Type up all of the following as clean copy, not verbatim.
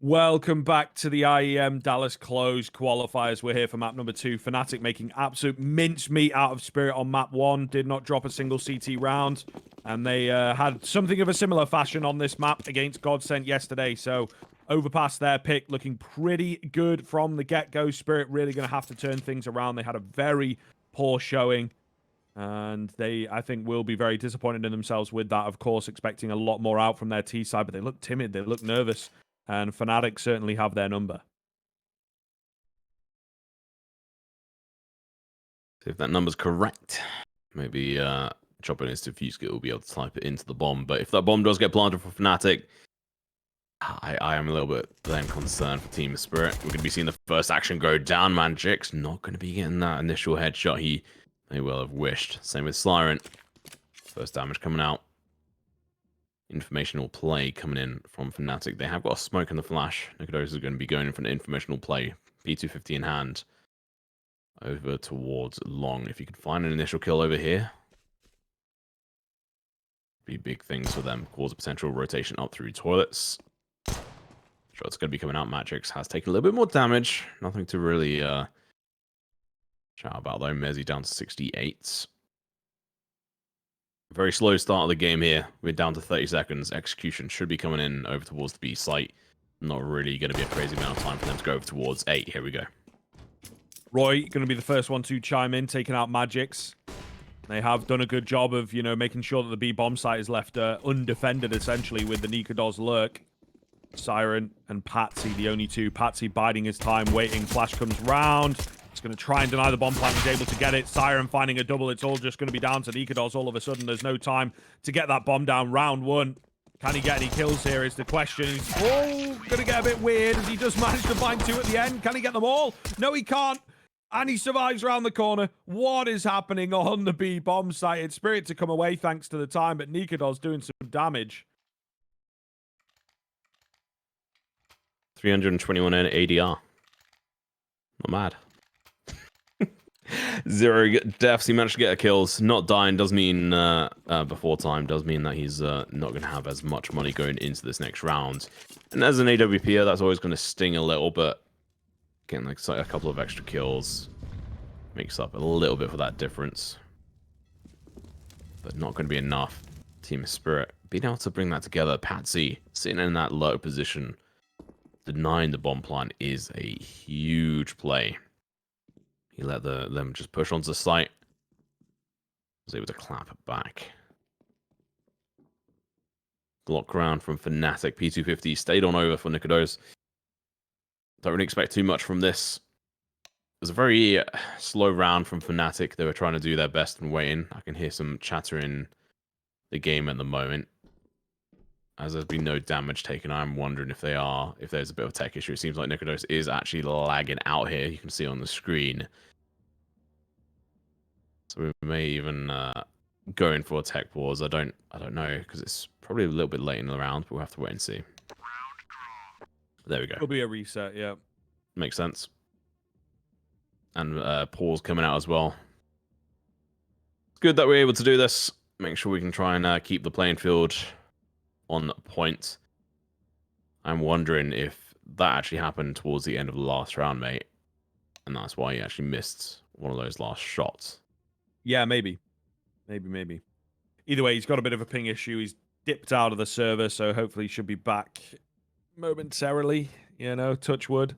Welcome back to the IEM Dallas closed qualifiers. We're here for map number 2. fnatic making absolute mincemeat out of Spirit on map 1. Did not drop a single CT round. And they had something of a similar fashion on this map against Godsent yesterday. So Overpass their pick, looking pretty good from the get-go. Spirit really going to have to turn things around. They had a very poor showing. And they, I think, will be very disappointed in themselves with that. Of course, expecting a lot more out from their T side. But they look timid. They look nervous. And fnatic certainly have their number. See if that number's correct. Maybe Chopper needs to Fuse will be able to type it into the bomb. But if that bomb does get planted for fnatic, I am a little bit then concerned for Team Spirit. We're going to be seeing the first action go down. Magic's not going to be getting that initial headshot he may well have wished. Same with Siren. First damage coming out. Informational play coming in from fnatic. They have got a smoke in the flash. Nicodemus is going to be going in for an informational play. P250 in hand. Over towards long. If you can find an initial kill over here, be big things for them. Cause a potential rotation up through toilets. Shot's going to be coming out. Matrix has taken a little bit more damage. Nothing to really shout about though. Mezzy down to 68. Very slow start of the game here. We're down to 30 seconds. Execution should be coming in over towards the B site. Not really going to be a crazy amount of time for them to go over towards 8. Here we go. Roy going to be the first one to chime in, taking out Magic's. They have done a good job of, making sure that the B bomb site is left undefended, essentially, with the Nikodos lurk. Siren and Patsy, the only two. Patsy biding his time, waiting. Flash comes round. It's going to try and deny the bomb plant. He's able to get it. Siren finding a double. It's all just going to be down to Nikodos all of a sudden. There's no time to get that bomb down. Round 1. Can he get any kills here is the question. He's going to get a bit weird as he does manage to find 2 at the end. Can he get them all? No, he can't. And he survives around the corner. What is happening on the B bomb site? It's Spirit to come away thanks to the time, but Nikodos doing some damage. 321 ADR. Not mad. 0 deaths. He managed to get a kills. Not dying does mean before time does mean that he's not going to have as much money going into this next round. And as an AWPer, that's always going to sting a little, but getting like a couple of extra kills makes up a little bit for that difference. But not going to be enough. Team Spirit being able to bring that together. Patsy sitting in that low position, denying the bomb plant is a huge play. He let them just push onto the site. Was able to clap it back. Block round from fnatic. P250 stayed on over for Nikodos. Don't really expect too much from this. It was a very slow round from fnatic. They were trying to do their best and waiting. I can hear some chatter in the game at the moment. As there's been no damage taken, I'm wondering if there's a bit of a tech issue. It seems like Nikodos is actually lagging out here. You can see on the screen. So we may even go in for a tech pause. I don't know, because it's probably a little bit late in the round, but we'll have to wait and see. There we go. It'll be a reset, yeah. Makes sense. And pause coming out as well. It's good that we're able to do this. Make sure we can try and keep the playing field on point. I'm wondering if that actually happened towards the end of the last round, mate. And that's why he actually missed one of those last shots. Yeah, maybe. Maybe. Either way, he's got a bit of a ping issue. He's dipped out of the server, so hopefully he should be back momentarily. Touch wood.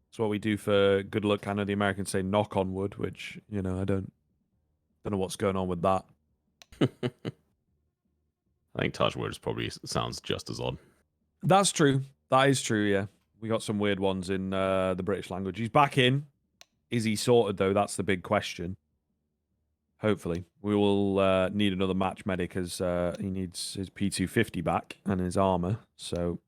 That's what we do for good luck. I know the Americans say knock on wood, which, I don't know what's going on with that. I think touch wood probably sounds just as odd. That's true. That is true, yeah. We got some weird ones in the British language. He's back in. Is he sorted, though? That's the big question. Hopefully. We will need another match medic as he needs his P250 back and his armor. So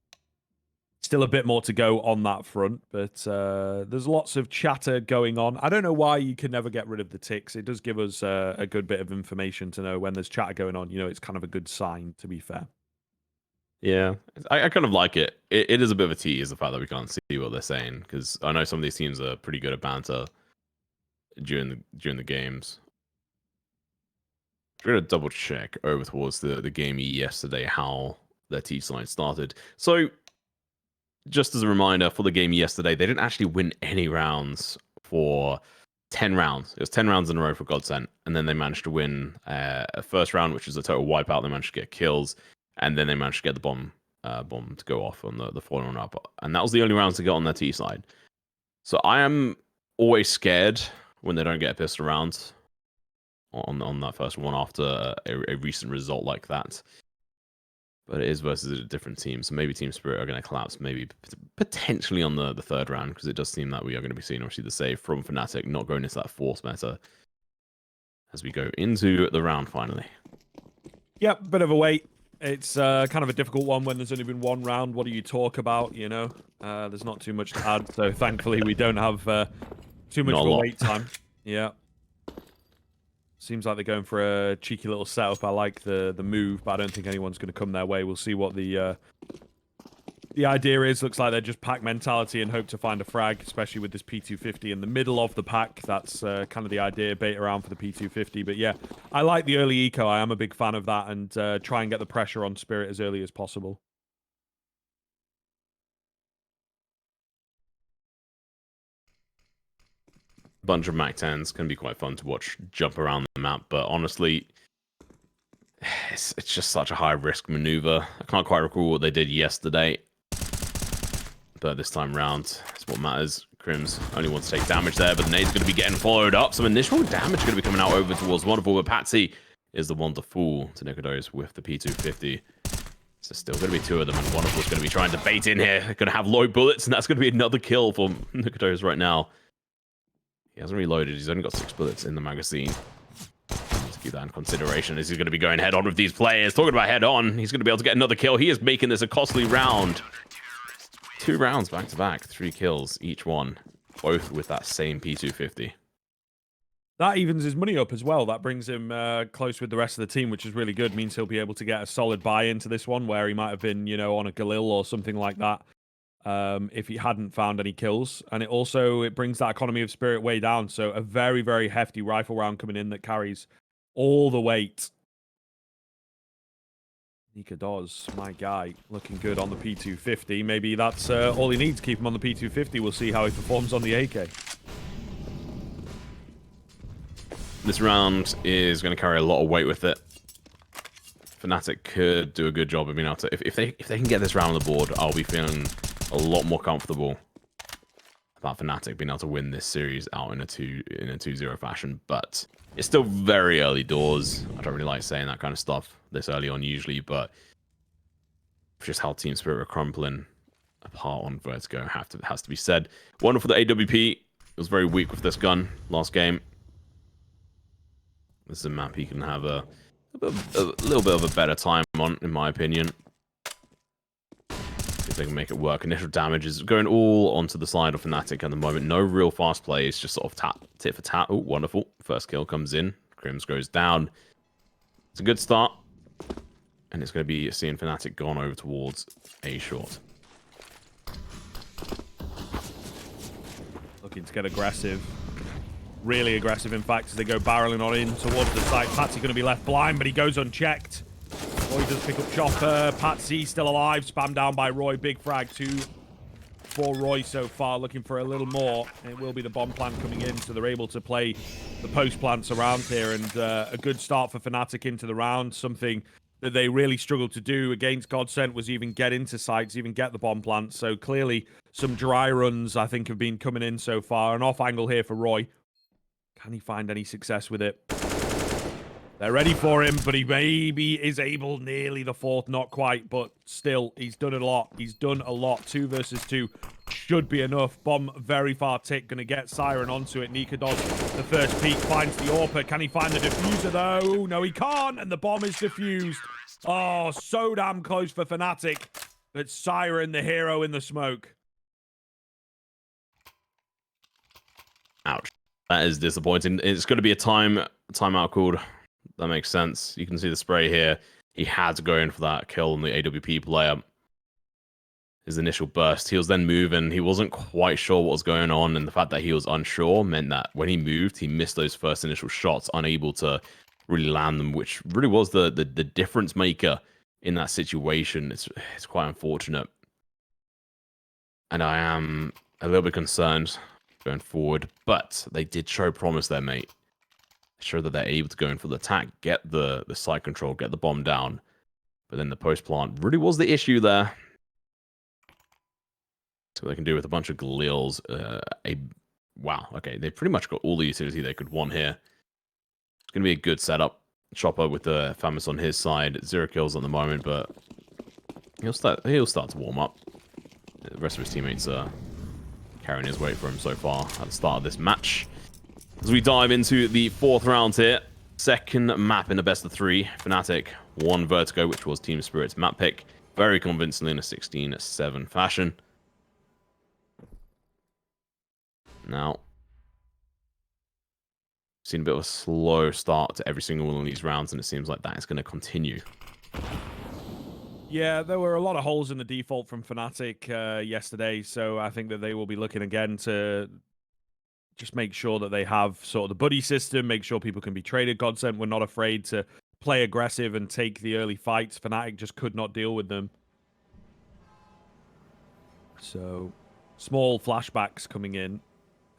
still a bit more to go on that front, but there's lots of chatter going on. I don't know why you can never get rid of the ticks. It does give us a good bit of information to know when there's chatter going on. It's kind of a good sign, to be fair. Yeah, I kind of like it. It is a bit of a tease, the fact that we can't see what they're saying, because I know some of these teams are pretty good at banter during the games. We're going to double check over towards the game yesterday how their T-line started. So just as a reminder for the game yesterday, they didn't actually win any rounds for 10 rounds. It was 10 rounds in a row for Godsent, and then they managed to win a first round, which is a total wipeout. They managed to get kills, and then they managed to get the bomb to go off on the following up, and that was the only rounds to get on their T side. So I am always scared when they don't get a pistol round on that first one after a recent result like that. But it is versus a different team, so maybe Team Spirit are going to collapse, maybe potentially on the third round, because it does seem that we are going to be seeing obviously the save from fnatic, not going into that force meta as we go into the round finally. Yep, bit of a wait. It's kind of a difficult one when there's only been one round. What do you talk about, you know? There's not too much to add, so thankfully we don't have too much of a wait time. Yeah. Seems like they're going for a cheeky little setup. I like the move, but I don't think anyone's going to come their way. We'll see what the idea is. Looks like they're just pack mentality and hope to find a frag, especially with this P250 in the middle of the pack. That's kind of the idea, bait around for the P250. But yeah, I like the early eco. I am a big fan of that, and try and get the pressure on Spirit as early as possible. Bunch of Mac 10s can be quite fun to watch jump around the map, but honestly, it's just such a high risk maneuver. I can't quite recall what they did yesterday, but this time round, it's what matters. Crims only wants to take damage there, but the nade's going to be getting followed up. Some initial damage going to be coming out over towards Wonderful, but Patsy is the one to fool to Nikodos with the P250. So still going to be two of them, and Wonderful's going to be trying to bait in here. Going to have low bullets, and that's going to be another kill for Nikodos right now. He hasn't reloaded. He's only got 6 bullets in the magazine. Let's keep that in consideration as he's going to be going head on with these players. Talking about head on, he's going to be able to get another kill. He is making this a costly round. 2 rounds back to back, 3 kills each one, both with that same P250. That evens his money up as well. That brings him close with the rest of the team, which is really good. Means he'll be able to get a solid buy into this one, where he might have been, you know, on a Galil or something like that. If he hadn't found any kills. And it brings that economy of spirit way down. So a very, very hefty rifle round coming in that carries all the weight. Nikodos, my guy, looking good on the P250. Maybe that's all he needs to keep him on the P250. We'll see how he performs on the AK. This round is going to carry a lot of weight with it. fnatic could do a good job of being able to... If they can get this round on the board, I'll be feeling a lot more comfortable about fnatic being able to win this series out in a 2-0 fashion, but it's still very early doors. I don't really like saying that kind of stuff this early on usually, but just how Team Spirit are crumpling apart on Vertigo has to be said. Wonderful that AWP was very weak with this gun last game. This is a map he can have a little bit of a better time on, in my opinion. If they can make it work. Initial damage is going all onto the side of fnatic at the moment. No real fast play. It's just sort of tit for tat. Oh, wonderful. First kill comes in. Crims goes down. It's a good start. And it's going to be seeing fnatic gone over towards A short. Looking to get aggressive. Really aggressive, in fact, as they go barreling on in towards the site. Patsy going to be left blind, but he goes unchecked. Roy does pick up Chopper. Patsy still alive. Spammed down by Roy. Big frag. 2 for Roy so far. Looking for a little more. It will be the bomb plant coming in, so they're able to play the post plants around here. And a good start for fnatic into the round. Something that they really struggled to do against Godsent was even get into sites, even get the bomb plant. So clearly some dry runs, I think, have been coming in so far. An off angle here for Roy. Can he find any success with it? They're ready for him, but he maybe is able, nearly the 4th, not quite, but still, he's done a lot. He's done a lot. 2 versus 2 should be enough. Bomb very far tick, going to get Siren onto it. Nikodos, the first peek, finds the AWP. Can he find the diffuser, though? No, he can't, and the bomb is diffused. Oh, so damn close for fnatic, but Siren, the hero in the smoke. Ouch. That is disappointing. It's going to be a timeout called. That makes sense. You can see the spray here. He had to go in for that kill on the AWP player. His initial burst. He was then moving. He wasn't quite sure what was going on, and the fact that he was unsure meant that when he moved, he missed those first initial shots, unable to really land them, which really was the difference maker in that situation. It's quite unfortunate. And I am a little bit concerned going forward, but they did show promise there, mate. Show that they're able to go in for the attack, get the site control, get the bomb down. But then the post plant really was the issue there. So what they can do with a bunch of Galils. Wow, okay, they pretty much got all the utility they could want here. It's going to be a good setup. Chopper with the Famous on his side. 0 kills at the moment, but he'll start to warm up. The rest of his teammates are carrying his weight for him so far at the start of this match. As we dive into the 4th round here, second map in a best of 3, fnatic won Vertigo, which was Team Spirit's map pick, very convincingly in a 16-7 fashion. Now, seen a bit of a slow start to every single one of these rounds, and it seems like that is going to continue. Yeah, there were a lot of holes in the default from Fnatic yesterday, so I think that they will be looking again to just make sure that they have sort of the buddy system, make sure people can be traded. Godsent were not afraid to play aggressive and take the early fights. Fnatic just could not deal with them. So, small flashbacks coming in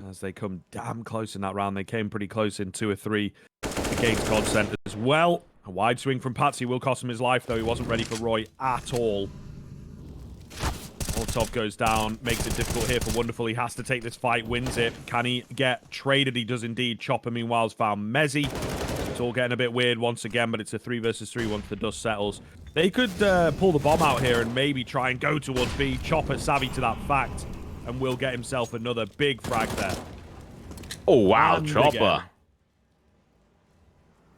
as they come damn close in that round. They came pretty close in 2 or 3 against Godsent as well. A wide swing from Patsy will cost him his life, though. He wasn't ready for Roy at all. Molotov goes down, makes it difficult here for Wonderful. He has to take this fight, wins it. Can he get traded? He does indeed. Chopper, meanwhile, has found Mezzy. It's all getting a bit weird once again, but it's a 3 versus 3 once the dust settles. They could pull the bomb out here and maybe try and go towards B. Chopper savvy to that fact and will get himself another big frag there. Oh, wow, And Chopper. again.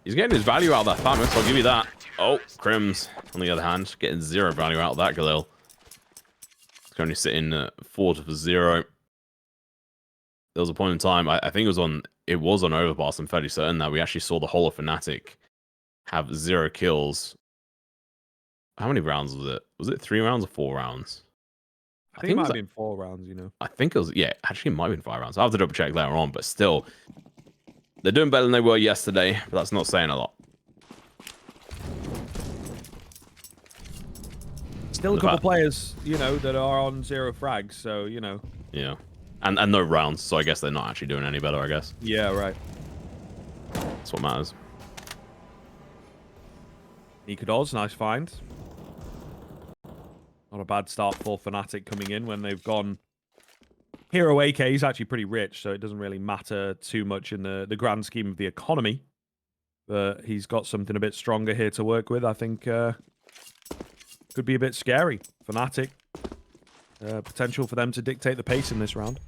He's getting his value out of that Famous, I'll give you that. Oh, Crims, on the other hand, getting 0 value out of that Galil. It's currently sitting 4 for 0. There was a point in time, I think it was on Overpass, I'm fairly certain that we actually saw the whole of Fnatic have 0 kills. How many rounds was it? Was it 3 rounds or 4 rounds? I think it might have been 4 rounds, you know. I think it was, yeah, actually it might have been 5 rounds. I'll have to double check later on, but still, they're doing better than they were yesterday, but that's not saying a lot. Still a couple players, you know, that are on 0 frags, so, you know. Yeah. And no rounds, so I guess they're not actually doing any better, I guess. Yeah, right. That's what matters. Nikodos, nice find. Not a bad start for Fnatic coming in when they've gone... Hero AK is actually pretty rich, so it doesn't really matter too much in the grand scheme of the economy. But he's got something a bit stronger here to work with. I think could be a bit scary. Fnatic. Potential for them to dictate the pace in this round.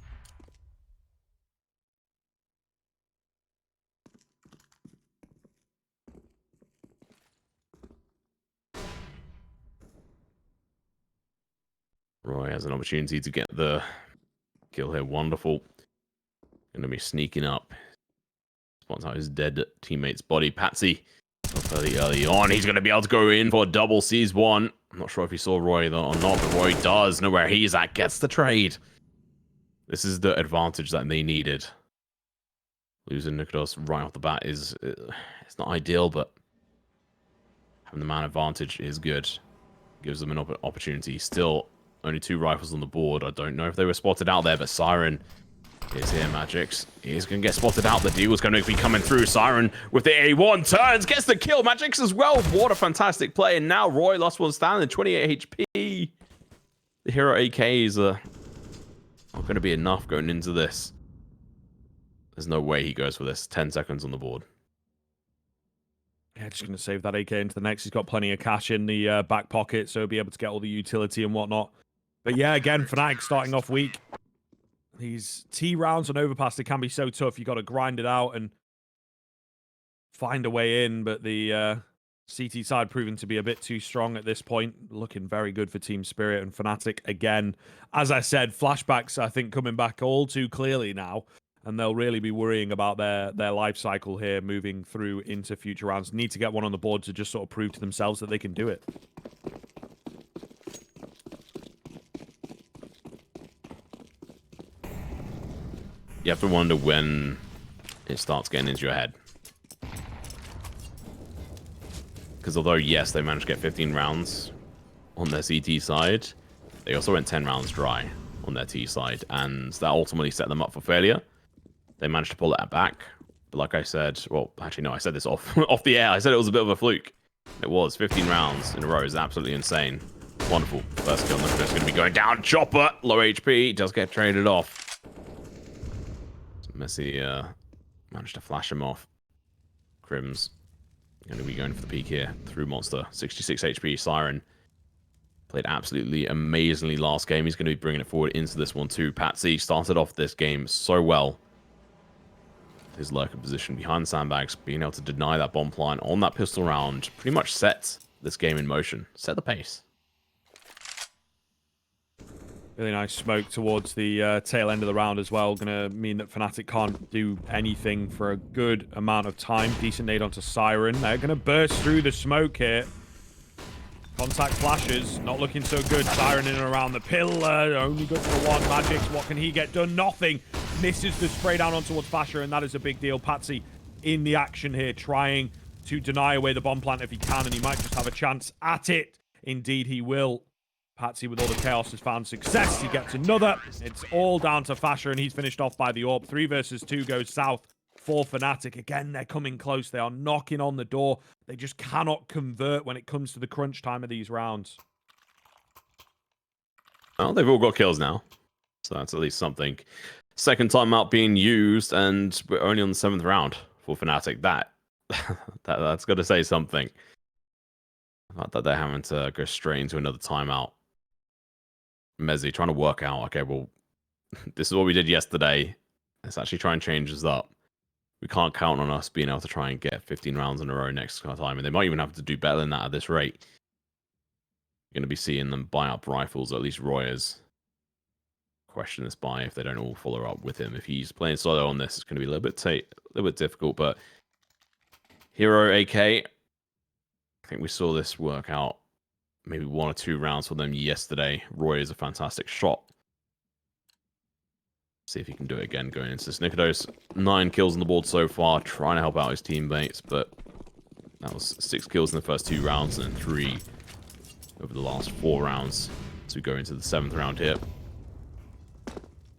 Roy has an opportunity to get the kill here. Wonderful. Going to be sneaking up. Spots out his dead teammate's body. Patsy, fairly early on. He's going to be able to go in for a double. Sees one. I'm not sure if he saw Roy though or not, but Roy does know where he's at. Gets the trade. This is the advantage that they needed. Losing Nikodos right off the bat is it's not ideal, but having the man advantage is good. Gives them an opportunity. Still, only 2 rifles on the board. I don't know if they were spotted out there, but Siren is here. Magix is going to get spotted out. The deal's going to be coming through. Siren with the A1 turns, gets the kill. Magix as well. What a fantastic play. And now Roy lost one standing, 28 HP. The hero AKs are not going to be enough going into this. There's no way he goes for this. 10 seconds on the board. Yeah, just going to save that AK into the next. He's got plenty of cash in the back pocket, so he'll be able to get all the utility and whatnot. But yeah, again, Fnatic starting off weak. These T rounds on Overpass, they can be so tough. You got to grind it out and find a way in. But the CT side proving to be a bit too strong at this point. Looking very good for Team Spirit and Fnatic again. As I said, flashbacks, I think, coming back all too clearly now. And they'll really be worrying about their life cycle here moving through into future rounds. Need to get one on the board to just sort of prove to themselves that they can do it. You have to wonder when it starts getting into your head. Because although, yes, they managed to get 15 rounds on their CT side, they also went 10 rounds dry. on their T side, and that ultimately set them up for failure. They managed to pull that back. But like I said, well, actually, no, I said this off off the air. I said it was a bit of a fluke. It was 15 rounds in a row is absolutely insane. Wonderful. First kill, that's going to be going down. Chopper, low HP, does get traded off. Messi managed to flash him off. Crim's going to be going for the peak here through Monster. 66 HP, Siren. Played absolutely amazingly last game. He's going to be bringing it forward into this one too. Patsy started off this game so well. His lurker position behind the sandbags, being able to deny that bomb plant on that pistol round, pretty much sets this game in motion. Set the pace. Really nice smoke towards the tail end of the round as well. Gonna mean that fnatic can't do anything for a good amount of time. Decent nade onto Siren. They're gonna burst through the smoke here. Contact flashes, not looking so good. Siren in and around the pillar, only good for one. Magix, what can he get done? Nothing. Misses the spray down on towards Fasher, and that is a big deal. Patsy in the action here, trying to deny away the bomb plant if he can, and he might just have a chance at it. Indeed, he will. Patsy, with all the chaos, has found success. He gets another. It's all down to Fasher, and he's finished off by the AWP. 3 versus 2 goes south for fnatic. Again, they're coming close. They are knocking on the door. They just cannot convert when it comes to the crunch time of these rounds. Well, they've all got kills now, so that's at least something. Second timeout being used, and we're only on the 7th round for fnatic. That's got to say something. Not that they're having to go straight into another timeout. Mezzi trying to work out, okay, well, this is what we did yesterday. Let's actually try and change this up. We can't count on us being able to try and get 15 rounds in a row next time, and they might even have to do better than that at this rate. You're going to be seeing them buy up rifles, or at least Roy is. Question this buy if they don't all follow up with him. If he's playing solo on this, it's going to be a little bit difficult, but Hero AK, I think we saw this work out maybe 1 or 2 rounds for them yesterday. Roy is a fantastic shot. See if he can do it again going into this. Nikodos, 9 kills on the board so far, trying to help out his teammates, but that was 6 kills in the first 2 rounds and 3 over the last 4 rounds as we go into the 7th round here.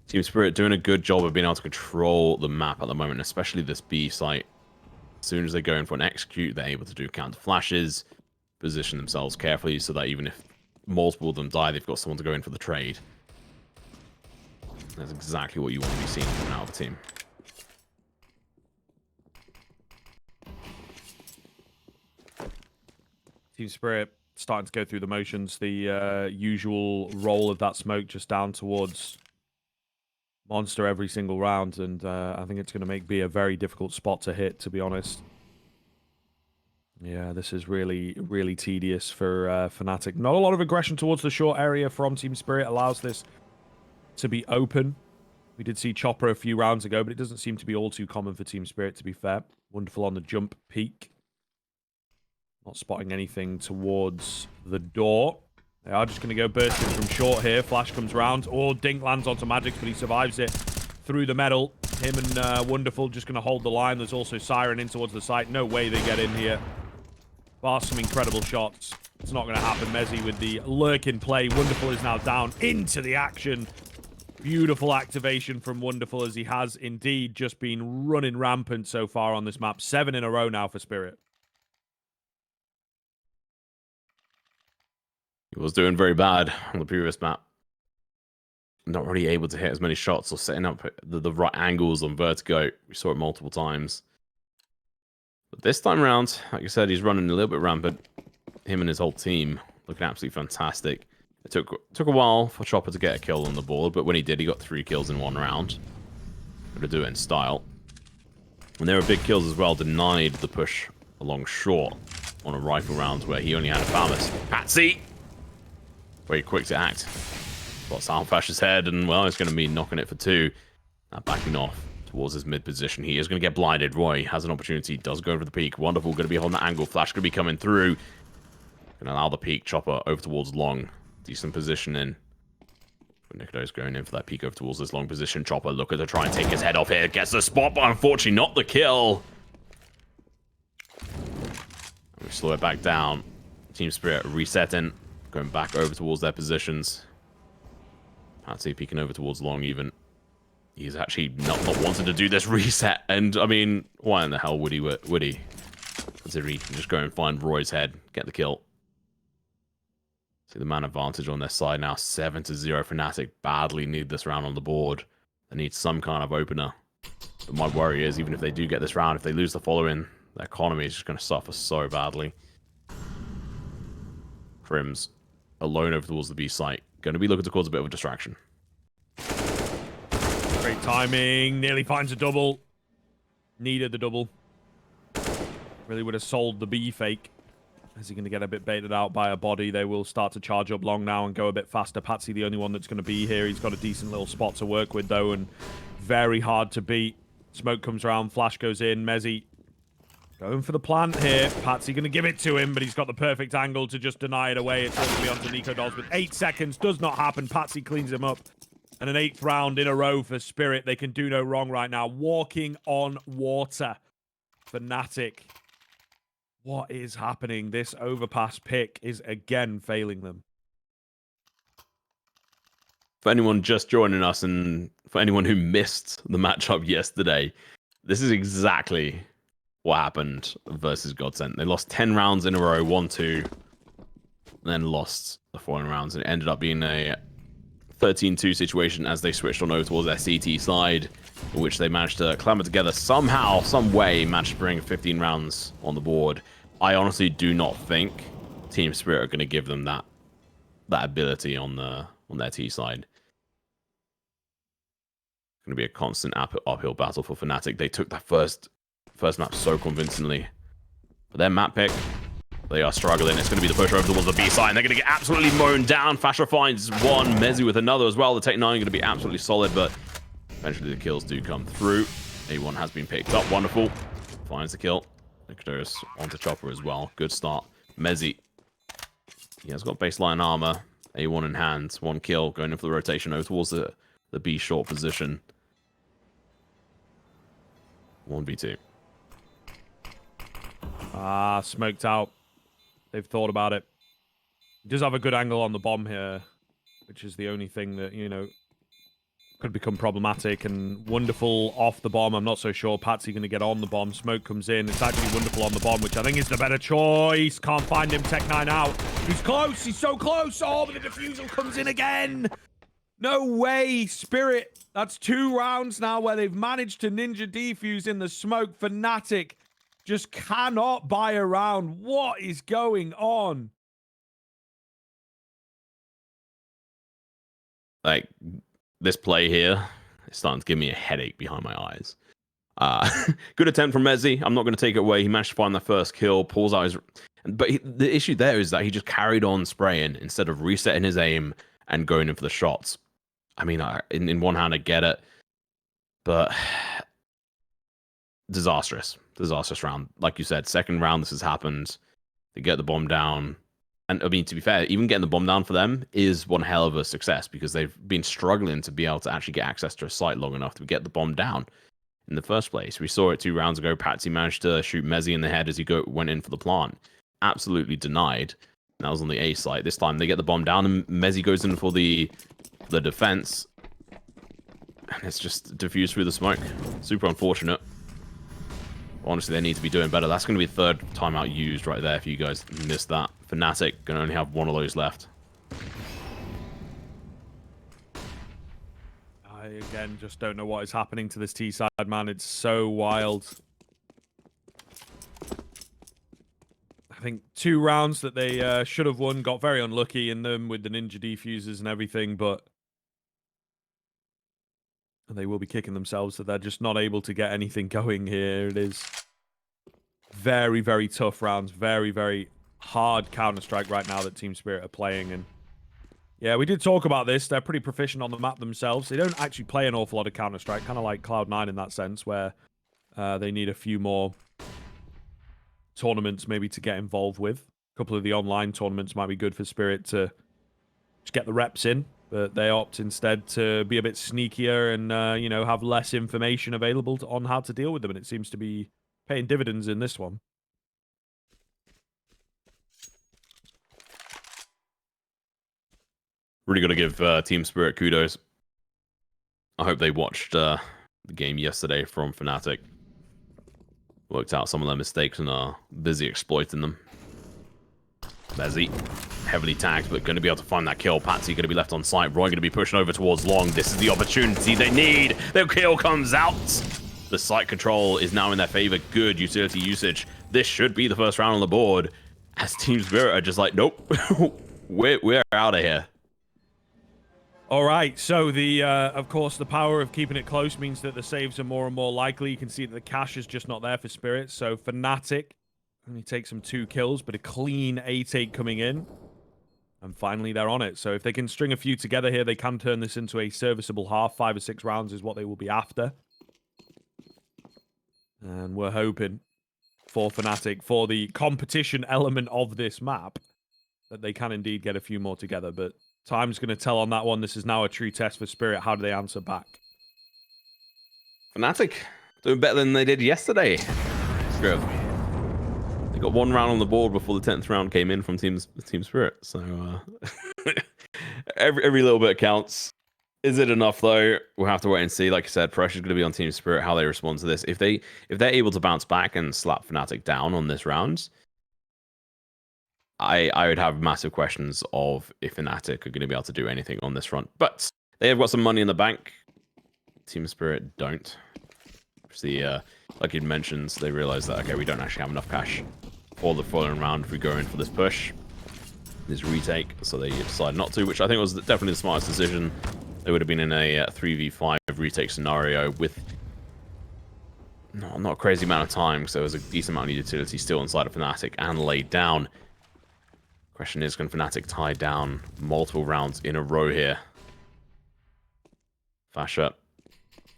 Team Spirit doing a good job of being able to control the map at the moment, especially this B site. As soon as they go in for an execute, they're able to do counter flashes, position themselves carefully so that even if multiple of them die, they've got someone to go in for the trade. That's exactly what you want to be seeing from an Alpha team. Team Spirit starting to go through the motions. The usual roll of that smoke just down towards Monster every single round, and I think it's going to make B a very difficult spot to hit, to be honest. Yeah, this is really, really tedious for fnatic. Not a lot of aggression towards the short area from Team Spirit allows this to be open. We did see Chopper a few rounds ago, but it doesn't seem to be all too common for Team Spirit, to be fair. Wonderful on the jump peak. Not spotting anything towards the door. They are just going to go bursting from short here. Flash comes round. Oh, Dink lands onto Magix, but he survives it through the metal. Him and Wonderful just going to hold the line. There's also Siren in towards the site. No way they get in here. Bar some incredible shots. It's not going to happen. Mezzi with the lurk in play. Wonderful is now down into the action. Beautiful activation from Wonderful, as he has indeed just been running rampant so far on this map. 7 in a row now for Spirit. He was doing very bad on the previous map. Not really able to hit as many shots or setting up the right angles on Vertigo. We saw it multiple times. But this time around, like I said, he's running a little bit rampant. Him and his whole team looking absolutely fantastic. It took a while for Chopper to get a kill on the board, but when he did, he got 3 kills in 1 round. Going to do it in style. And there were big kills as well, denied the push along short on a rifle round where he only had a Falmus. Patsy! Very quick to act. Got Soundfash's head, and well, it's going to mean knocking it for 2. Now backing off towards his mid position. He is going to get blinded. Roy has an opportunity, does go over the peak. Wonderful, going to be holding that angle. Flash going to be coming through. Going to allow the peak. Chopper over towards long. Decent position in. Nikodo's going in for that peek over towards this long position. Chopper looking to try and take his head off here. Gets the spot, but unfortunately not the kill. We slow it back down. Team Spirit resetting. Going back over towards their positions. Patsy peeking over towards long even. He's actually not wanting to do this reset. And, I mean, why in the hell would he? Considering he can just go and find Roy's head, get the kill. See the man advantage on their side now. 7-0. Fnatic badly need this round on the board. They need some kind of opener. But my worry is, even if they do get this round, if they lose the following, their economy is just going to suffer so badly. Crims alone over towards the B site. Going to be looking to cause a bit of a distraction. Great timing. Nearly finds a double. Needed the double. Really would have sold the B fake. Is he going to get a bit baited out by a body? They will start to charge up long now and go a bit faster. Patsy, the only one that's going to be here. He's got a decent little spot to work with, though, and very hard to beat. Smoke comes around. Flash goes in. Mezzy going for the plant here. Patsy going to give it to him, but he's got the perfect angle to just deny it away. It's going to be onto Nico Dolls with 8 seconds. Does not happen. Patsy cleans him up. And an 8th round in a row for Spirit. They can do no wrong right now. Walking on water. Fnatic. What is happening? This Overpass pick is again failing them. For anyone just joining us and for anyone who missed the matchup yesterday, this is exactly what happened versus Godsent. They lost 10 rounds in a row, 1-2, and then lost the following rounds. And it ended up being a 13-2 situation as they switched on over towards their CT side, in which they managed to clamber together somehow, some way, managed to bring 15 rounds on the board. I honestly do not think Team Spirit are going to give them that ability on their T side. It's going to be a constant uphill battle for Fnatic. They took that first map so convincingly, but their map pick, they are struggling. It's going to be the push over towards the B side, and they're going to get absolutely mown down. Fasher finds one, Mezzy with another as well. The Tech 9 going to be absolutely solid, but eventually the kills do come through. A1 has been picked up. Wonderful. Finds the kill. Nicodemus onto Chopper as well. Good start. Mezzy. He has got baseline armor. A1 in hand. 1 kill. Going in for the rotation over towards the B short position. 1v2. Ah, smoked out. They've thought about it. He does have a good angle on the bomb here, which is the only thing that, you know, could become problematic. And wonderful off the bomb. I'm not so sure Patsy going to get on the bomb. Smoke comes in. It's actually wonderful on the bomb, which I think is the better choice. Can't find him. Tech 9 out. He's close. He's so close. Oh, but the defusal comes in again. No way. Spirit. That's 2 rounds now where they've managed to ninja defuse in the smoke. Fnatic just cannot buy a round. What is going on? Like, this play here is starting to give me a headache behind my eyes. Good attempt from Mezzy. I'm not going to take it away. He managed to find the first kill, pulls out his... But the issue there is that he just carried on spraying instead of resetting his aim and going in for the shots. I mean, in one hand, I get it. But... Disastrous round. Like you said, second round this has happened. They get the bomb down. And I mean, to be fair, even getting the bomb down for them is one hell of a success because they've been struggling to be able to actually get access to a site long enough to get the bomb down in the first place. We saw it 2 rounds ago. Patsy managed to shoot Mezzy in the head as he went in for the plant. Absolutely denied. And that was on the A site. This time they get the bomb down and Mezzy goes in for the defense. And it's just diffused through the smoke. Super unfortunate. Honestly, they need to be doing better. That's going to be the 3rd timeout used right there if you guys missed that. Fnatic can only have 1 of those left. I, again, just don't know what is happening to this T-side, man. It's so wild. I think 2 rounds that they should have won. Got very unlucky in them with the ninja defusers and everything, but... they will be kicking themselves that they're just not able to get anything going here. It is very, very tough rounds. Very, very hard Counter-Strike right now that Team Spirit are playing. And yeah, we did talk about this. They're pretty proficient on the map themselves. They don't actually play an awful lot of Counter-Strike, kind of like Cloud9 in that sense, where they need a few more tournaments maybe to get involved with. A couple of the online tournaments might be good for Spirit to just get the reps in. But they opt instead to be a bit sneakier and, you know, have less information available on how to deal with them. And it seems to be paying dividends in this one. Really got to give Team Spirit kudos. I hope they watched the game yesterday from fnatic. Worked out some of their mistakes and are busy exploiting them. Mezzy, heavily tagged, but going to be able to find that kill. Patsy going to be left on site. Roy going to be pushing over towards Long. This is the opportunity they need. The kill comes out. The site control is now in their favor. Good utility usage. This should be the first round on the board. As Team Spirit are just like, nope, we're out of here. All right, so of course, the power of keeping it close means that the saves are more and more likely. You can see that the cash is just not there for Spirit. So fnatic only takes some 2 kills, but a clean 8-8 coming in. And finally, they're on it. So if they can string a few together here, they can turn this into a serviceable half. 5 or 6 rounds is what they will be after. And we're hoping for fnatic, for the competition element of this map, that they can indeed get a few more together. But time's going to tell on that one. This is now a true test for Spirit. How do they answer back? fnatic doing better than they did yesterday. They got 1 round on the board before the 10th round came in from Team Spirit. So every little bit counts. Is it enough though? We'll have to wait and see. Like I said, pressure's going to be on Team Spirit how they respond to this. If they're able to bounce back and slap fnatic down on this round, I would have massive questions of if fnatic are going to be able to do anything on this front. But they have got some money in the bank. Team Spirit don't. See, like you mentioned, they realize that, okay, we don't actually have enough cash for the following round if we go in for this push, this retake. So they decide not to, which I think was definitely the smartest decision. They would have been in a 3v5 retake scenario with not a crazy amount of time, because there was a decent amount of utility still inside of fnatic and laid down. Question is, can fnatic tie down multiple rounds in a row here? Fasher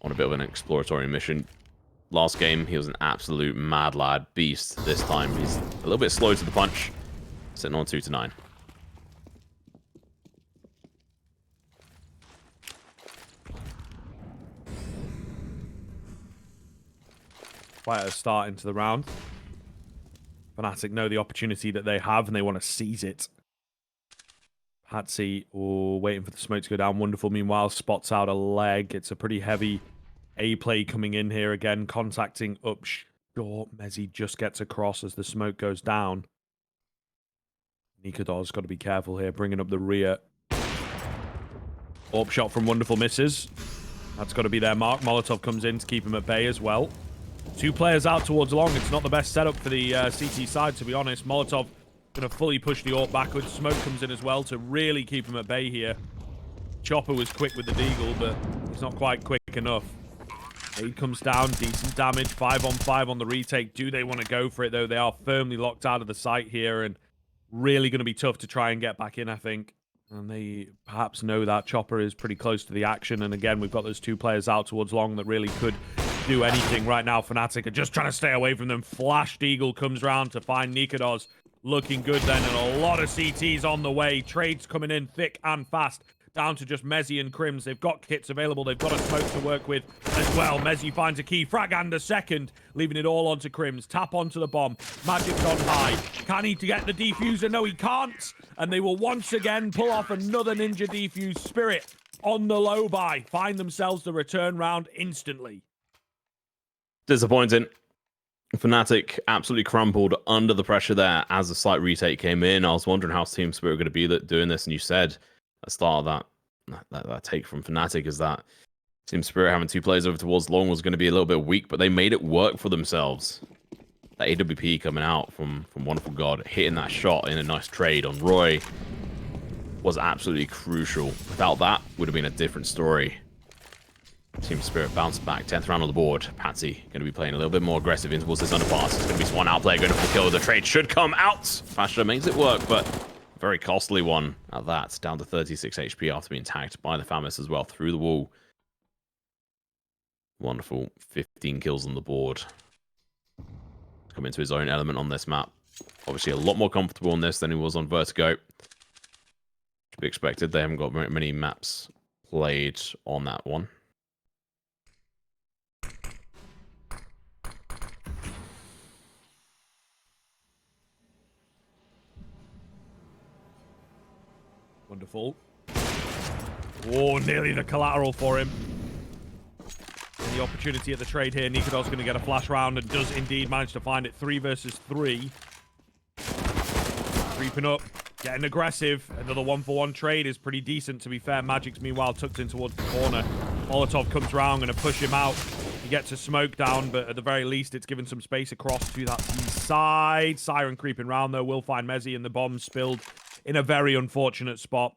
on a bit of an exploratory mission. Last game, he was an absolute mad lad beast. This time, he's a little bit slow to the punch, sitting on 2-9. Quite a start into the round. fnatic know the opportunity that they have, and they want to seize it. Patsy, waiting for the smoke to go down. Wonderful, meanwhile, spots out a leg. It's a pretty heavy A-play coming in here again, contacting up short. Mezzy just gets across as the smoke goes down. Nikador's got to be careful here, bringing up the rear. Orb shot from Wonderful misses. That's got to be their mark. Molotov comes in to keep him at bay as well. 2 players out towards long. It's not the best setup for the CT side, to be honest. Molotov going to fully push the AWP backwards. Smoke comes in as well to really keep him at bay here. Chopper was quick with the deagle, but he's not quite quick enough. 8 comes down, decent damage. 5-on-5 on the retake. Do they want to go for it, though? They are firmly locked out of the site here, and really going to be tough to try and get back in, I think. And they perhaps know that Chopper is pretty close to the action. And again, we've got those 2 players out towards long that really could do anything right now. fnatic are just trying to stay away from them. Flashed Eagle comes round to find Nikadors. Looking good then, and a lot of CTs on the way. Trades coming in thick and fast. Down to just Mezzy and Crims. They've got kits available. They've got a smoke to work with as well. Mezzy finds a key frag and a second, leaving it all onto Crims. Tap onto the bomb. Magic's on high. Can he get the defuser? No, he can't. And they will once again pull off another ninja defuse. Spirit on the low buy. Find themselves the return round instantly. Disappointing. fnatic absolutely crumpled under the pressure there as the slight retake came in. I was wondering how Team Spirit were going to be doing this, and you said at the start of that take from fnatic is that Team Spirit having 2 players over towards long was going to be a little bit weak, but they made it work for themselves. That AWP coming out from Wonderful God, hitting that shot in a nice trade on Roy was absolutely crucial. Without that, would have been a different story. Team Spirit bounced back, 10th round on the board. Patsy going to be playing a little bit more aggressive in towards this underpass. It's going to be one outplay going for kill. The trade should come out. Fasher makes it work, but a very costly one at that. Down to 36 HP after being tagged by the Famis as well through the wall. Wonderful. 15 kills on the board. Come into his own element on this map. Obviously a lot more comfortable on this than he was on Vertigo. To be expected. They haven't got many maps played on that one. Wonderful. Oh, nearly the collateral for him. And the opportunity at the trade here. Nikodos going to get a flash round and does indeed manage to find it. 3 versus 3. Creeping up, getting aggressive. Another 1-for-1 trade is pretty decent, to be fair. Magic's meanwhile tucked in towards the corner. Molotov comes round, going to push him out. He gets a smoke down, but at the very least, it's given some space across to that side. Siren creeping round, though, will find Mezzy, and the bomb spilled in a very unfortunate spot.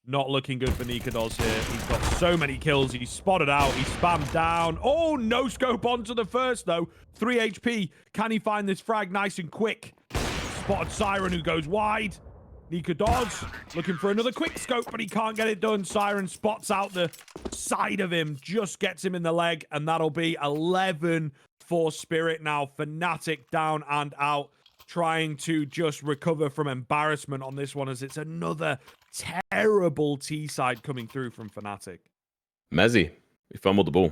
Not looking good for Nikodos here. He's got so many kills. He's spotted out. He's spammed down. Oh, no scope onto the first, though. 3 HP. Can he find this frag nice and quick? Spotted Siren, who goes wide. Nikodos looking for another quick scope, but he can't get it done. Siren spots out the side of him, just gets him in the leg, and that'll be 11 for Spirit now. fnatic down and out, trying to just recover from embarrassment on this one, as it's another terrible T-side coming through from fnatic. Mezzy, he fumbled the ball.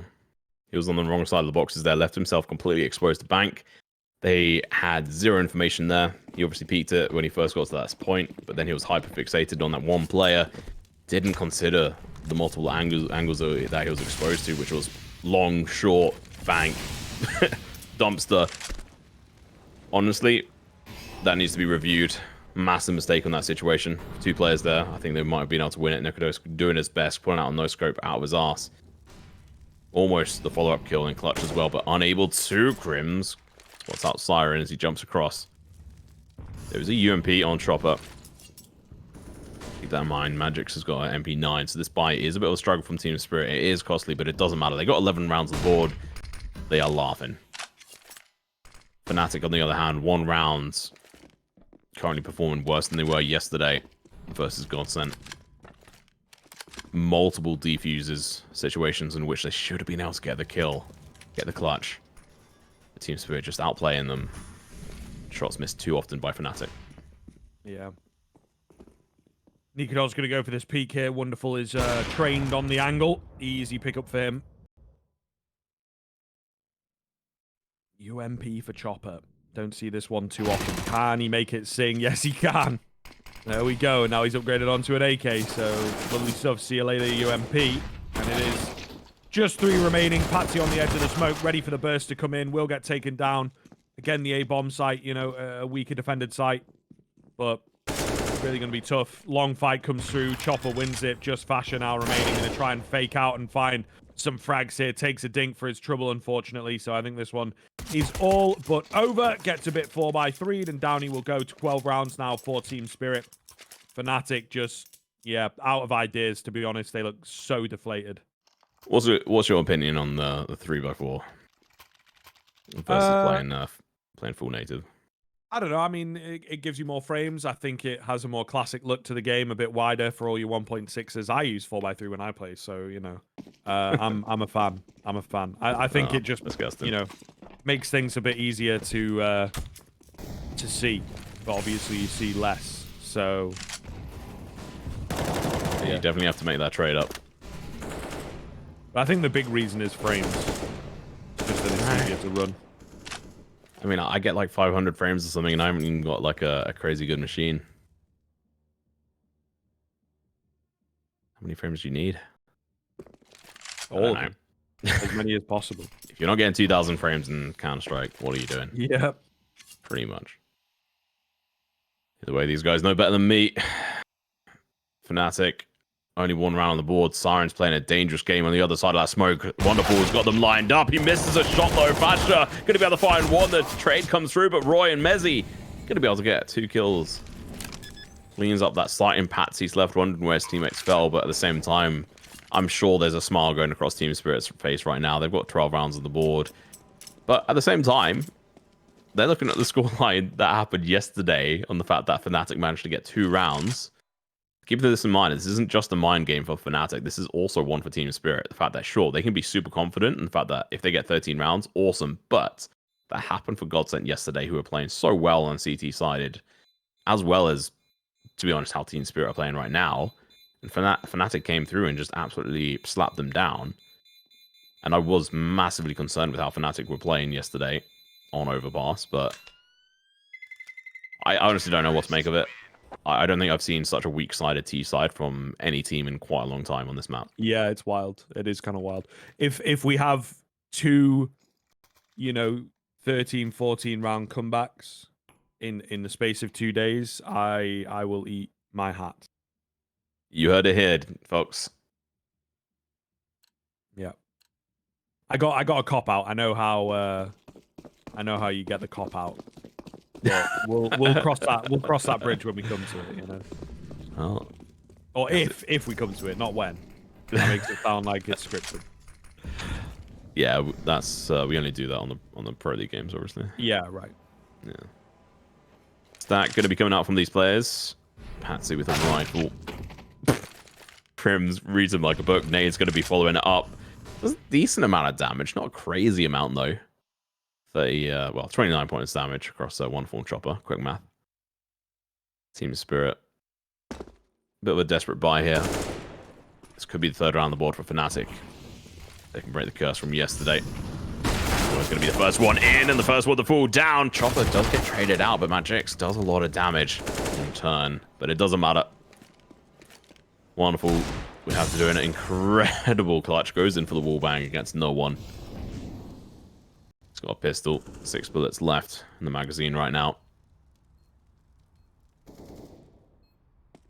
He was on the wrong side of the boxes there, left himself completely exposed to bank. They had zero information there. He obviously peeked it when he first got to that point, but then he was hyper-fixated on that one player. Didn't consider the multiple angles that he was exposed to, which was long, short, bank, dumpster. Honestly, that needs to be reviewed. Massive mistake on that situation. 2 players there. I think they might have been able to win it. Nikodos doing his best, pulling out a no-scope out of his ass. Almost the follow-up kill in clutch as well, but unable to. Crims spots out Siren as he jumps across. There was a UMP on Chopper. Keep that in mind. Magix has got an MP9, so this buy is a bit of a struggle from Team Spirit. It is costly, but it doesn't matter. They got 11 rounds on the board. They are laughing. fnatic, on the other hand, 1 round, currently performing worse than they were yesterday versus Godsent. Multiple defuses, situations in which they should have been able to get the kill, get the clutch. The Team Spirit just outplaying them. Shots missed too often by fnatic. Yeah. Nikodos going to go for this peek here. Wonderful is trained on the angle. Easy pickup for him. UMP for Chopper. Don't see this one too often. Can he make it sing? Yes, he can. There we go. Now he's upgraded onto an AK, so lovely stuff. See you later, UMP. And it is just 3 remaining. Patsy on the edge of the smoke, ready for the burst to come in. Will get taken down. Again, the A-bomb site, you know, a weaker defended site. But really going to be tough. Long fight comes through. Chopper wins it. Just Fasher now remaining. Going to try and fake out and find some frags here. Takes a dink for his trouble, unfortunately. So I think this one is all but over. Gets a bit 4x3, and down he will go. 12 rounds now for Team Spirit. fnatic just, yeah, out of ideas, to be honest. They look so deflated. What's your opinion on the 3x4 versus playing full native? I don't know. I mean, it gives you more frames. I think it has a more classic look to the game, a bit wider for all your 1.6s. I use 4x3 when I play, so you know, I'm a fan. I'm a fan. I think it just disgusting. You know, makes things a bit easier to see, but obviously you see less. So yeah, you definitely have to make that trade up. But I think the big reason is frames. Just that it's easier to run. I mean, I get like 500 frames or something, and I haven't even got like a crazy good machine. How many frames do you need? All of them. As many as possible. If you're not getting 2,000 frames in Counter-Strike, what are you doing? Yep. Pretty much. Either way, these guys know better than me. fnatic, only 1 round on the board. Siren's playing a dangerous game on the other side of that smoke. Wonderful's got them lined up. He misses a shot though. Fasher going to be able to find 1. The trade comes through, but Roy and Mezzy going to be able to get 2 kills. Cleans up that slight in Patsy's left, wondering where his teammates fell, but at the same time, I'm sure there's a smile going across Team Spirit's face right now. They've got 12 rounds on the board. But at the same time, they're looking at the scoreline that happened yesterday on the fact that fnatic managed to get 2 rounds. Keep this in mind. This isn't just a mind game for fnatic. This is also one for Team Spirit. The fact that, sure, they can be super confident in the fact that if they get 13 rounds, awesome. But that happened for Godsent yesterday, who are playing so well on CT-sided, as well as, to be honest, how Team Spirit are playing right now. And fnatic came through and just absolutely slapped them down. And I was massively concerned with how fnatic were playing yesterday on Overpass, but I honestly don't know what to make of it. I don't think I've seen such a weak-sided T side from any team in quite a long time on this map. Yeah, it's wild. It is kind of wild. If we have two, 13, 14 round comebacks in the space of 2 days, I will eat my hat. You heard it here, folks. Yeah. I got a cop out. I know how you get the cop out. But we'll cross that bridge when we come to it, Oh. Or if we come to it, not when. That makes it sound like it's scripted. Yeah, that's we only do that on the Pro League games, obviously. Yeah, right. Yeah. Stack going to be coming out from these players. Patsy with a rifle. Prims reads him like a book. Nade's going to be following it up. Does a decent amount of damage, not a crazy amount though. 29 points damage across one full chopper. Quick math. Team Spirit. Bit of a desperate buy here. This could be the third round on the board for fnatic. They can break the curse from yesterday. It's going to be the first one in and the first one to fall down. Chopper does get traded out, but Magix does a lot of damage in turn. But it doesn't matter. Wonderful. We have to do an incredible clutch. Goes in for the wall bang against no one. He's got a pistol. 6 bullets left in the magazine right now.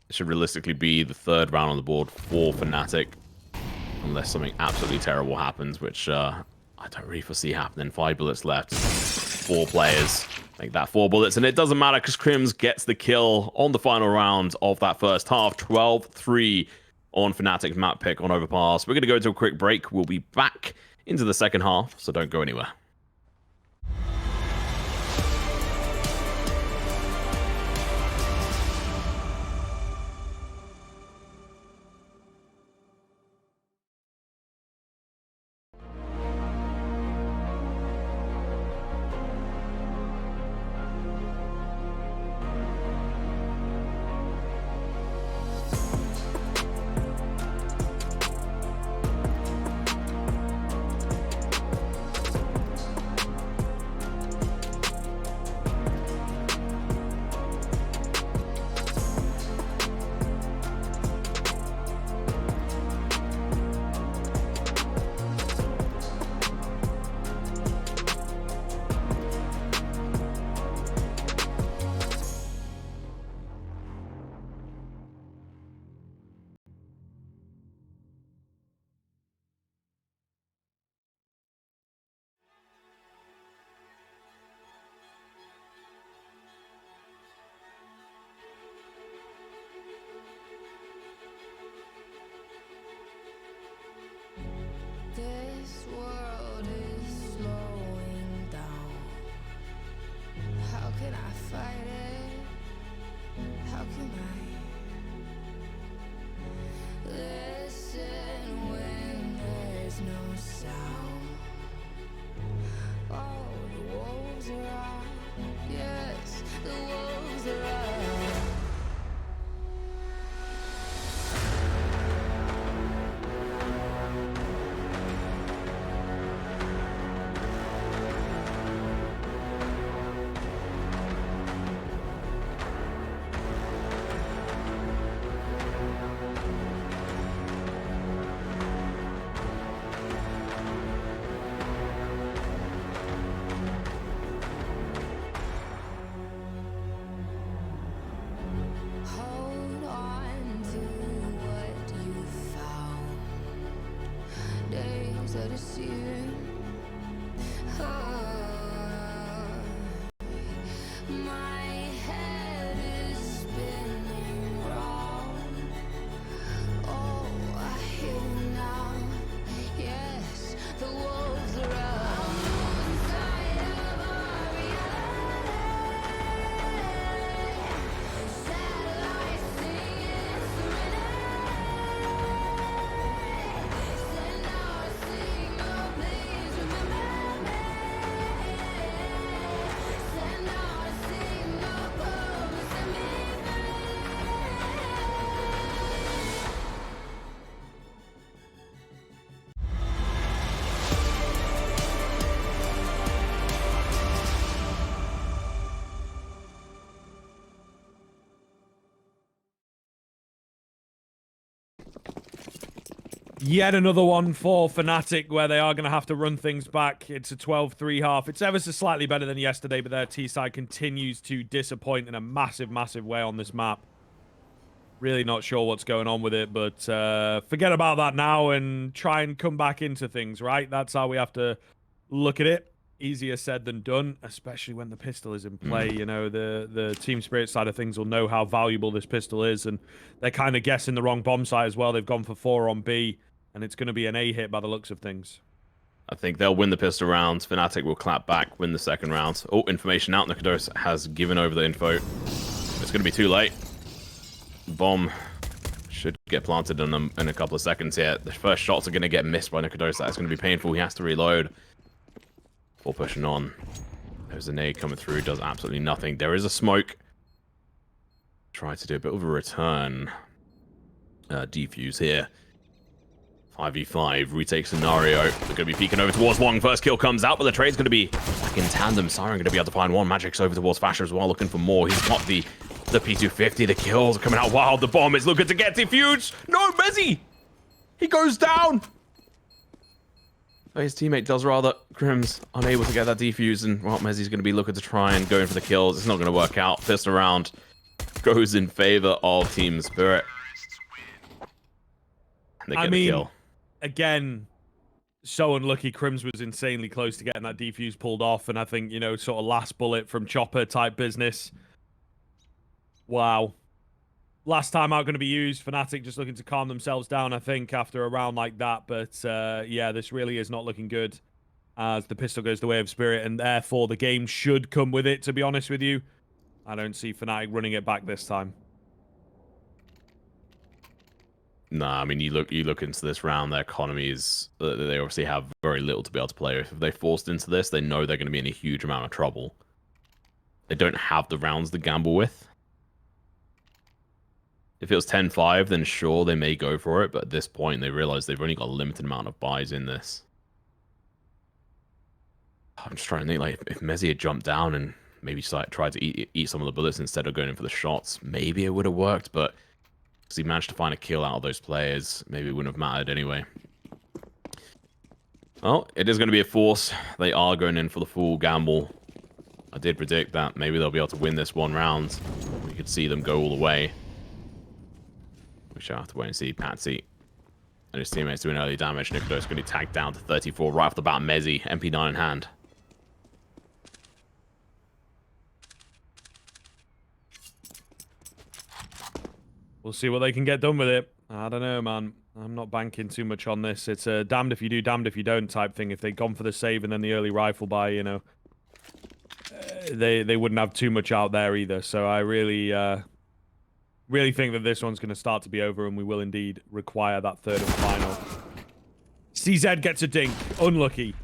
It should realistically be the third round on the board for fnatic. Unless something absolutely terrible happens, which I don't really foresee happening. 5 bullets left. 4 players. Make that 4 bullets. And it doesn't matter because Crims gets the kill on the final round of that first half. 12-3 on fnatic's map pick on Overpass. We're going to go to a quick break. We'll be back into the second half, so don't go anywhere. This world is slowing down. How can I fight it? How can I listen when there's no sound? Oh, the wolves are out. Yes, the wolves are out. Yet another one for Fnatic where they are going to have to run things back. It's a 12-3 half. It's ever so slightly better than yesterday, but their T-side continues to disappoint in a massive, massive way on this map. Really not sure what's going on with it, but forget about that now and try and come back into things, right? That's how we have to look at it. Easier said than done, especially when the pistol is in play. You know, the Team Spirit side of things will know how valuable this pistol is, and they're kind of guessing the wrong bomb site as well. They've gone for 4 on B, and it's going to be an A hit by the looks of things. I think they'll win the pistol round. Fnatic will clap back, win the second round. Oh, information out. Nikodos has given over the info. It's going to be too late. Bomb should get planted in a couple of seconds here. The first shots are going to get missed by Nikodos. That's going to be painful. He has to reload. Before pushing on. There's a nade coming through. Does absolutely nothing. There is a smoke. Try to do a bit of a return. Defuse here. 5v5. Retake scenario. They're going to be peeking over towards Wong. First kill comes out, but the trade's going to be back in tandem. Siren going to be able to find one. Magic's over towards Fasher as well, looking for more. He's got the P250. The kills are coming out wild. The bomb is looking to get defused. No, Mezzy! He goes down! His teammate does rather. Crim's unable to get that defuse, and well, Mezzy's going to be looking to try and go in for the kills. It's not going to work out. Pistol round goes in favor of Team Spirit. And they get the kill. Again, so unlucky. Crims was insanely close to getting that defuse pulled off, and I think, you know, sort of last bullet from Chopper type business. Wow. Last time out going to be used. Fnatic just looking to calm themselves down, I think, after a round like that. But yeah, this really is not looking good as the pistol goes the way of Spirit, and therefore the game should come with it, to be honest with you. I don't see Fnatic running it back this time. Nah, I mean, you look into this round, their economy is... They obviously have very little to be able to play with. If they're forced into this, they know they're going to be in a huge amount of trouble. They don't have the rounds to gamble with. If it was 10-5, then sure, they may go for it. But at this point, they realize they've only got a limited amount of buys in this. I'm just trying to think, like, if Mezzy had jumped down and maybe just, like, tried to eat some of the bullets instead of going in for the shots, maybe it would have worked. But because he managed to find a kill out of those players, maybe it wouldn't have mattered anyway. Well, it is going to be a force. They are going in for the full gamble. I did predict that maybe they'll be able to win this one round. We could see them go all the way. We shall have to wait and see. Patsy and his teammates doing early damage. Nikodos going to be tagged down to 34 right off the bat. Mezzy, MP9 in hand. We'll see what they can get done with it. I don't know, man. I'm not banking too much on this. It's a damned if you do, damned if you don't type thing. If they'd gone for the save and then the early rifle buy, you know, they wouldn't have too much out there either. So I really think that this one's going to start to be over, and we will indeed require that third and final. CZ gets a dink. Unlucky.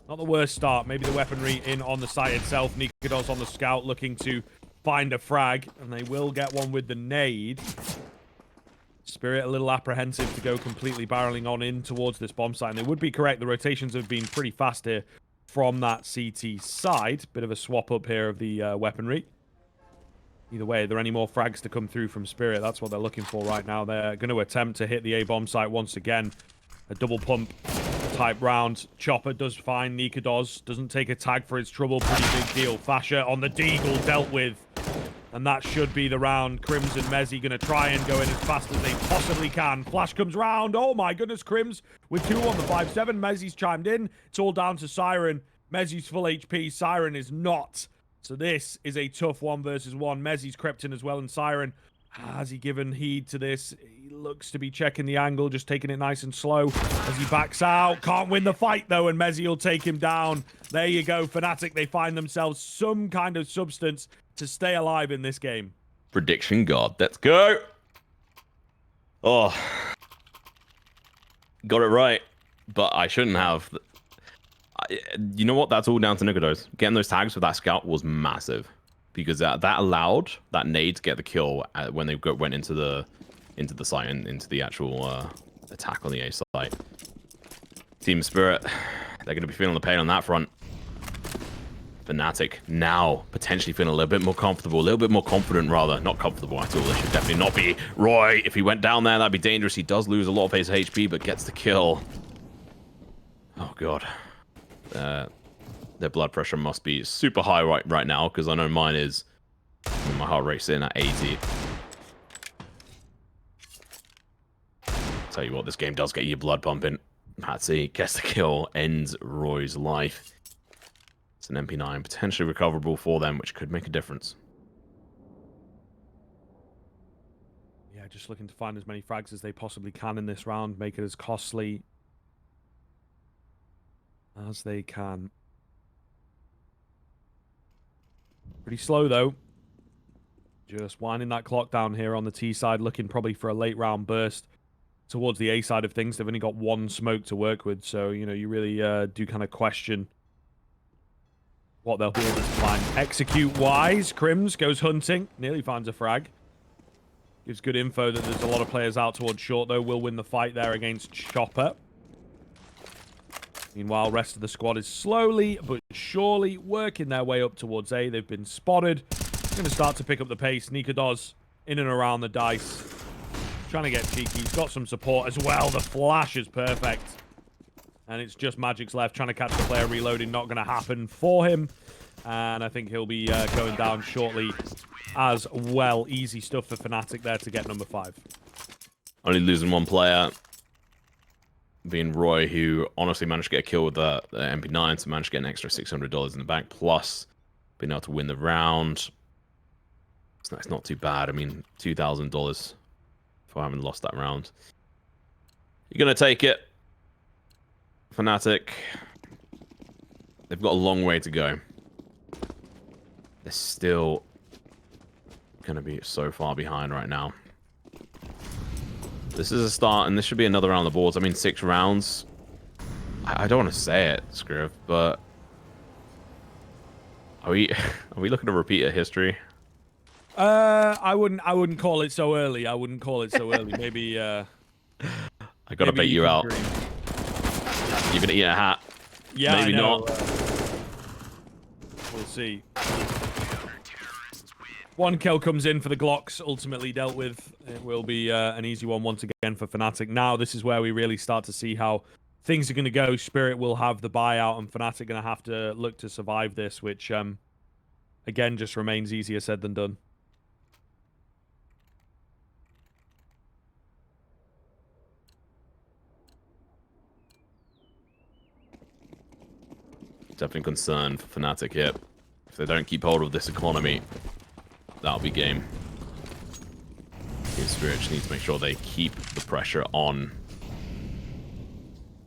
Not the worst start. Maybe the weaponry in on the site itself. Nikodos on the scout looking to find a frag, and they will get one with the nade. Spirit a little apprehensive to go completely barreling on in towards this bomb site, and they would be correct. The rotations have been pretty fast here from that CT side. Bit of a swap up here of the weaponry. Either way, are there any more frags to come through from Spirit? That's what they're looking for right now. They're going to attempt to hit the A bomb site once again. A double pump type round. Chopper does fine. Nikodos doesn't take a tag for his trouble. Pretty big deal. Fasher on the Deagle dealt with. And that should be the round. Crims and Mezzy going to try and go in as fast as they possibly can. Flash comes round. Oh my goodness, Crims with 2 on the 5-7. Mezzy's chimed in. It's all down to Siren. Mezzy's full HP. Siren is not. So this is a tough 1 versus 1. Mezzy's crept in as well, and Siren, has he given heed to this? He looks to be checking the angle, just taking it nice and slow as he backs out. Can't win the fight, though, and Mezzy will take him down. There you go, Fnatic. They find themselves some kind of substance to stay alive in this game. Prediction God. Let's go. Oh. Got it right, but I shouldn't have. You know what? That's all down to Nikodos. Getting those tags with that scout was massive, because that allowed that nade to get the kill when they went into the site and into the actual attack on the A site. Team Spirit, they're going to be feeling the pain on that front. Fnatic now potentially feeling a little bit more comfortable, a little bit more confident rather. Not comfortable at all. This should definitely not be Roy. If he went down there, that'd be dangerous. He does lose a lot of his HP, but gets the kill. Oh, God. Their blood pressure must be super high right now, because I know mine is. My heart rate's in at 80. Tell you what, this game does get your blood pumping. Patsy gets the kill, ends Roy's life. It's an MP9, potentially recoverable for them, which could make a difference. Yeah, just looking to find as many frags as they possibly can in this round, make it as costly as they can. Pretty slow, though. Just winding that clock down here on the T side, looking probably for a late round burst. Towards the A side of things, they've only got one smoke to work with, so, you know, you really do kind of question what they'll be able to plan. Execute-wise, Crims goes hunting, nearly finds a frag. Gives good info that there's a lot of players out towards short, though. Will win the fight there against Chopper. Meanwhile, rest of the squad is slowly but surely working their way up towards A. They've been spotted. Going to start to pick up the pace. Nikodos in and around the dice. Trying to get cheeky. He's got some support as well. The flash is perfect. And it's just Magic's left. Trying to catch the player reloading. Not going to happen for him. And I think he'll be going down shortly as well. Easy stuff for Fnatic there to get number 5. Only losing one player. Being Roy, who honestly managed to get a kill with the MP9. So managed to get an extra $600 in the bank. Plus being able to win the round. It's not too bad. I mean, $2,000 for having lost that round. You're going to take it. Fnatic. They've got a long way to go. They're still going to be so far behind right now. This is a start, and this should be another round of the boards. I mean, 6 rounds. I don't want to say it, Scriv, but are we looking to repeat a history? I wouldn't call it so early. I wouldn't call it so early. Maybe I gotta bait you out. Dream. You're gonna eat a hat. Yeah, maybe I know. not. We'll see. One kill comes in for the Glocks, ultimately dealt with. It will be an easy one once again for Fnatic. Now, this is where we really start to see how things are going to go. Spirit will have the buyout, and Fnatic going to have to look to survive this, which, again, just remains easier said than done. Definitely concerned for Fnatic here. If they don't keep hold of this economy, that'll be game. Team Spirit just need to make sure they keep the pressure on.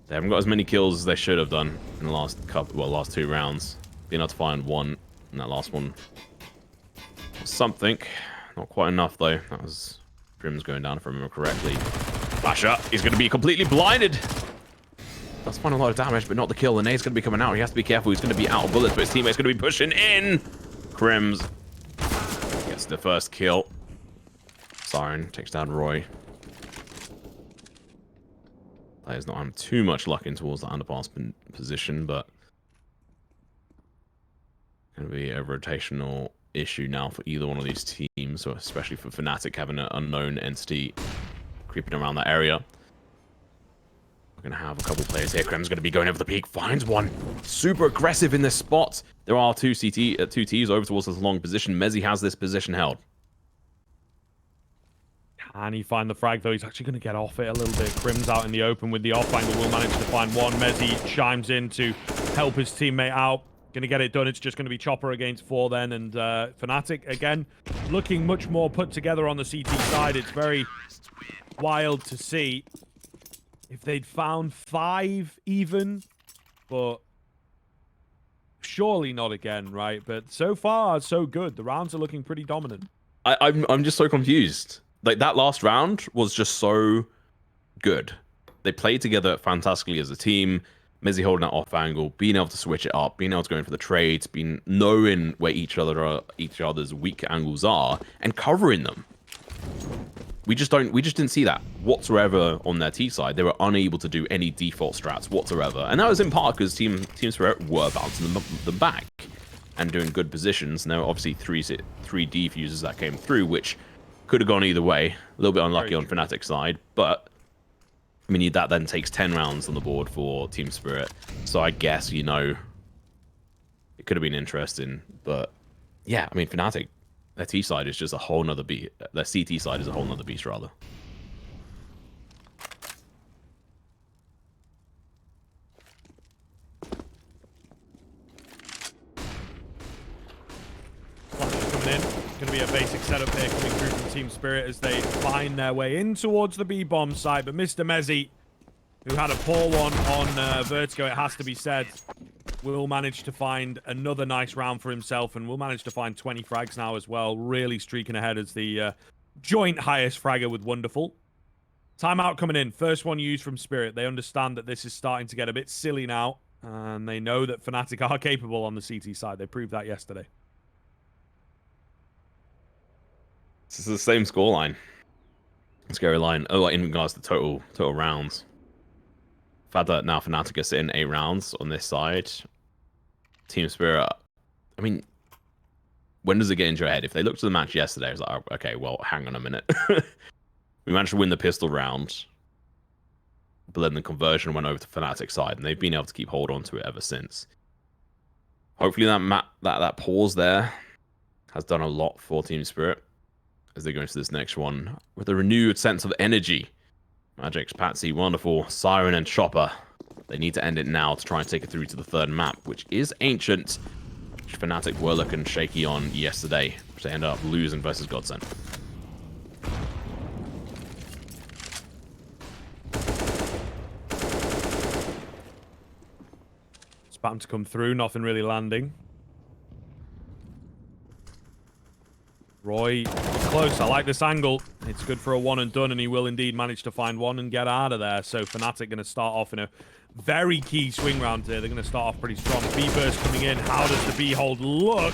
They haven't got as many kills as they should have done in the last 2 rounds. Being able to find one in that last one. Something. Not quite enough, though. That was Grim's going down, if I remember correctly. Flasher, he's going to be completely blinded. That's finding a lot of damage, but not the kill. The nade's going to be coming out. He has to be careful. He's going to be out of bullets, but his teammate's going to be pushing in. Crims gets the first kill. Siren takes down Roy. Players not having too much luck in towards the underpass position, but going to be a rotational issue now for either one of these teams, or especially for Fnatic having an unknown entity creeping around that area. We're going to have a couple players here. Krem's going to be going over the peak. Finds one. Super aggressive in this spot. There are two Ts over towards this long position. Mezzi has this position held. Can he find the frag, though? He's actually going to get off it a little bit. Crim's out in the open with the off angle. Will manage to find one. Mezzi chimes in to help his teammate out. Going to get it done. It's just going to be Chopper against 4 then. And Fnatic, again, looking much more put together on the CT side. It's very wild to see. If they'd found 5 even, but surely not again, right? But so far, so good. The rounds are looking pretty dominant. I'm just so confused. Like, that last round was just so good. They played together fantastically as a team. Mezzi holding that off angle, being able to switch it up, being able to go in for the trades, knowing where each other's weak angles are, and covering them. We just didn't see that whatsoever on their T side. They were unable to do any default strats whatsoever, and that was in part because Team Spirit were bouncing them back. and doing good positions. Now, obviously, three defuses that came through, which could have gone either way. A little bit unlucky on Fnatic's side, but I mean, that then takes 10 rounds on the board for Team Spirit. So I guess, you know, it could have been interesting. But yeah, I mean, Fnatic, their T side is just a whole nother beast. Their CT side is a whole nother beast, rather. Coming in. Going to be a basic setup here coming through from Team Spirit as they find their way in towards the B-bomb site. But Mr. Mezzi, who had a poor one on Vertigo, it has to be said, will manage to find another nice round for himself, and will manage to find 20 frags now as well. Really streaking ahead as the joint highest fragger with Wonderful. Timeout coming in. First one used from Spirit. They understand that this is starting to get a bit silly now, and they know that Fnatic are capable on the CT side. They proved that yesterday. This is the same scoreline. Scary line. Oh, in regards to total rounds. The fact that now Fnatic are sitting 8 rounds on this side. Team Spirit, I mean, when does it get into your head? If they looked at the match yesterday, I was like, oh, okay, well, hang on a minute. We managed to win the pistol round, but then the conversion went over to Fnatic's side, and they've been able to keep hold on to it ever since. Hopefully that pause there has done a lot for Team Spirit as they go into this next one with a renewed sense of energy. Magic's, Patsy, Wonderful, Siren, and Chopper. They need to end it now to try and take it through to the third map, which is Ancient, which Fnatic were looking shaky on yesterday, which they ended up losing versus Godsend. Spam to come through, nothing really landing. Roy, close. I like this angle. It's good for a one and done, and he will indeed manage to find one and get out of there. So Fnatic going to start off in a very key swing round here. They're going to start off pretty strong. B-burst coming in. How does the B-hold look?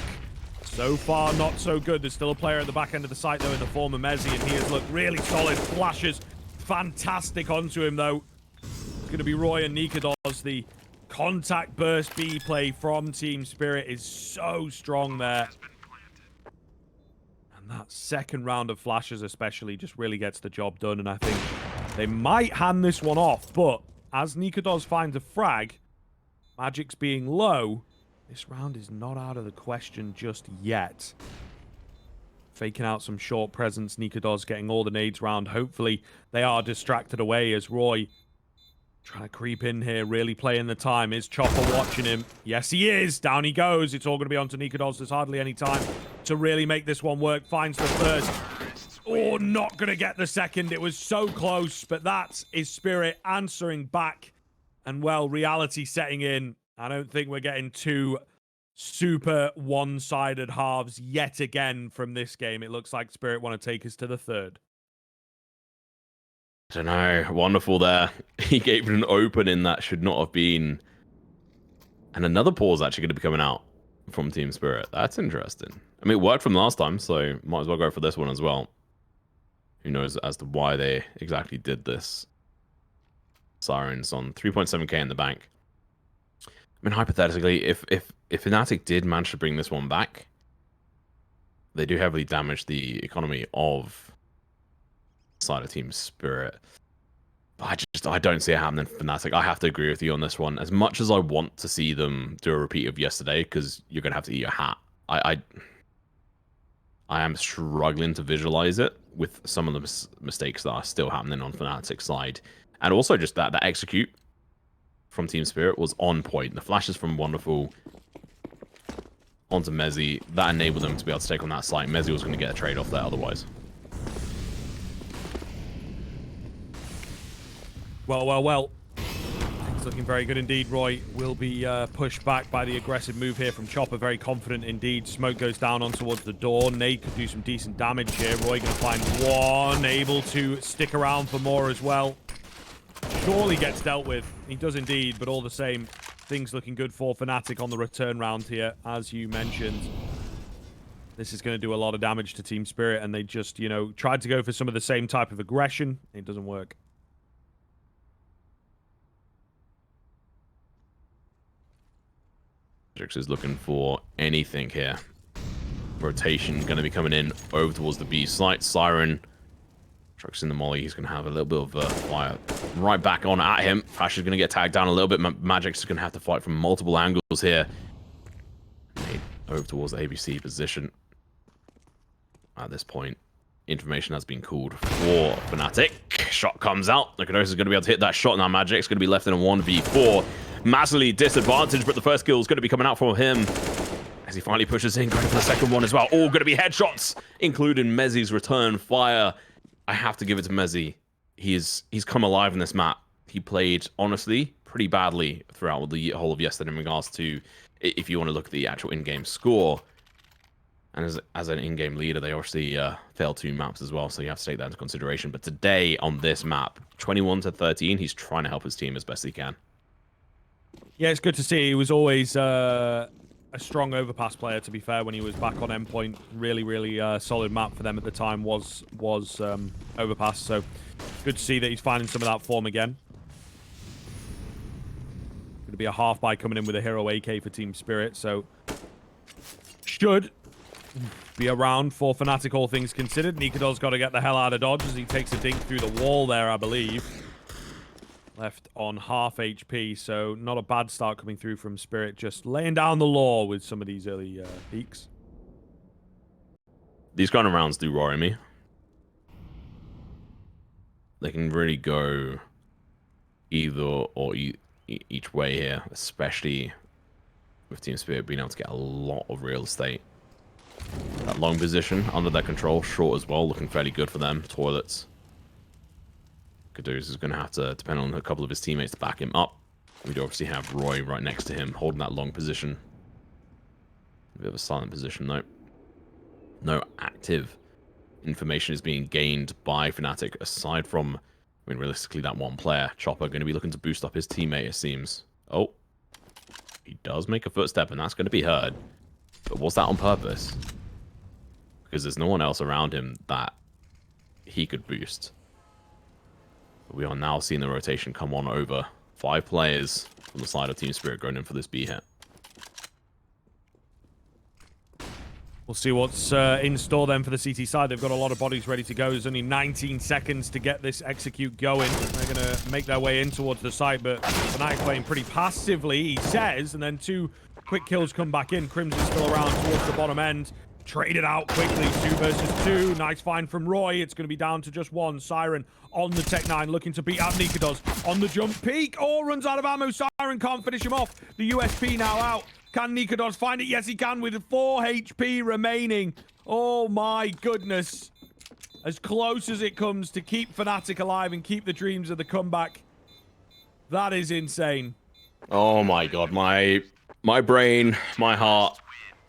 So far, not so good. There's still a player at the back end of the site, though, in the form of Mezzi, and he has looked really solid. Flashes fantastic onto him, though. It's going to be Roy and Nikados. The contact burst B play from Team Spirit is so strong there. That second round of flashes especially just really gets the job done, and I think they might hand this one off, but as Nikados finds a frag, Magic's being low, this round is not out of the question just yet. Faking out some short presence, Nikados getting all the nades round. Hopefully they are distracted away as Roy trying to creep in here, really playing the time. Is Chopper watching him? Yes, he is. Down he goes. It's all going to be onto Nikados. There's hardly any time to really make this one work. Finds the first. Oh, not going to get the second. It was so close, but that is Spirit answering back. And, well, reality setting in. I don't think we're getting two super one-sided halves yet again from this game. It looks like Spirit want to take us to the third. I don't know. Wonderful there. He gave it an opening that should not have been. And another pause actually going to be coming out from Team Spirit. That's interesting. I mean, it worked from last time, so might as well go for this one as well. Who knows as to why they exactly did this. Sirens on 3.7k in the bank. I mean, hypothetically, if Fnatic did manage to bring this one back, they do heavily damage the economy of side of Team Spirit. But I don't see it happening for Fnatic. I have to agree with you on this one. As much as I want to see them do a repeat of yesterday, because you're going to have to eat your hat, I am struggling to visualize it with some of the mistakes that are still happening on Fnatic's side. And also just that execute from Team Spirit was on point. The flashes from Wonderful onto Mezzi, that enabled them to be able to take on that site. Mezzi was going to get a trade off there otherwise. Well. It's looking very good indeed. Roy will be pushed back by the aggressive move here from Chopper. Very confident indeed. Smoke goes down on towards the door. Nade could do some decent damage here. Roy going to find one. Able to stick around for more as well. Surely gets dealt with. He does indeed, but all the same, things looking good for Fnatic on the return round here, as you mentioned. This is going to do a lot of damage to Team Spirit, and they just, you know, tried to go for some of the same type of aggression. It doesn't work. Magix is looking for anything here. Rotation going to be coming in over towards the B site. Siren trucks in the molly. He's going to have a little bit of fire right back on at him. Fash is going to get tagged down a little bit. Magix is going to have to fight from multiple angles here. Over towards the ABC position. At this point, information has been called for fnatic. Shot comes out. Nicodemus is going to be able to hit that shot. Now Magic's going to be left in a 1v4. Massively disadvantaged, but the first kill is going to be coming out from him as he finally pushes in, going for the second one as well. All going to be headshots, including Mezzi's return fire. I have to give it to Mezzi. He's come alive in this map. He played, honestly, pretty badly throughout the whole of yesterday in regards to, if you want to look at the actual in-game score. And as an in-game leader, they obviously failed 2 maps as well, so you have to take that into consideration. But today, on this map, 21-13, he's trying to help his team as best he can. Yeah, it's good to see. He was always a strong Overpass player, to be fair, when he was back on endpoint. Really, really solid map for them at the time was Overpass, so good to see that he's finding some of that form again. Going to be a half buy coming in with a hero AK for Team Spirit, so should be around for fnatic, all things considered. Nikodol's got to get the hell out of dodge as he takes a dink through the wall there, I believe. Left on half HP, so not a bad start coming through from Spirit. Just laying down the law with some of these early peaks. These kind of rounds do worry me. They can really go either or each way here, especially with Team Spirit being able to get a lot of real estate. That long position under their control, short as well, looking fairly good for them. Toilets. Caduce is going to have to depend on a couple of his teammates to back him up. We do obviously have Roy right next to him, holding that long position. A bit of a silent position, though. No active information is being gained by fnatic, aside from, I mean, realistically, that one player. Chopper going to be looking to boost up his teammate, it seems. Oh. He does make a footstep, and that's going to be heard. But was that on purpose? Because there's no one else around him that he could boost. But we are now seeing the rotation come on over. 5 players from the side of Team Spirit going in for this B hit. We'll see what's in store then for the CT side. They've got a lot of bodies ready to go. There's only 19 seconds to get this execute going. They're going to make their way in towards the site, but fnatic playing pretty passively, he says, and then 2 quick kills come back in. Crimson still around towards the bottom end. Traded out quickly, 2 versus 2. Nice find from Roy. It's going to be down to just 1. Siren on the Tech 9, looking to beat out Nikodos. On the jump peak. Oh, runs out of ammo. Siren can't finish him off. The USP now out. Can Nikodos find it? Yes, he can, with 4 HP remaining. Oh, my goodness. As close as it comes to keep fnatic alive and keep the dreams of the comeback. That is insane. Oh, my God. My brain, my heart,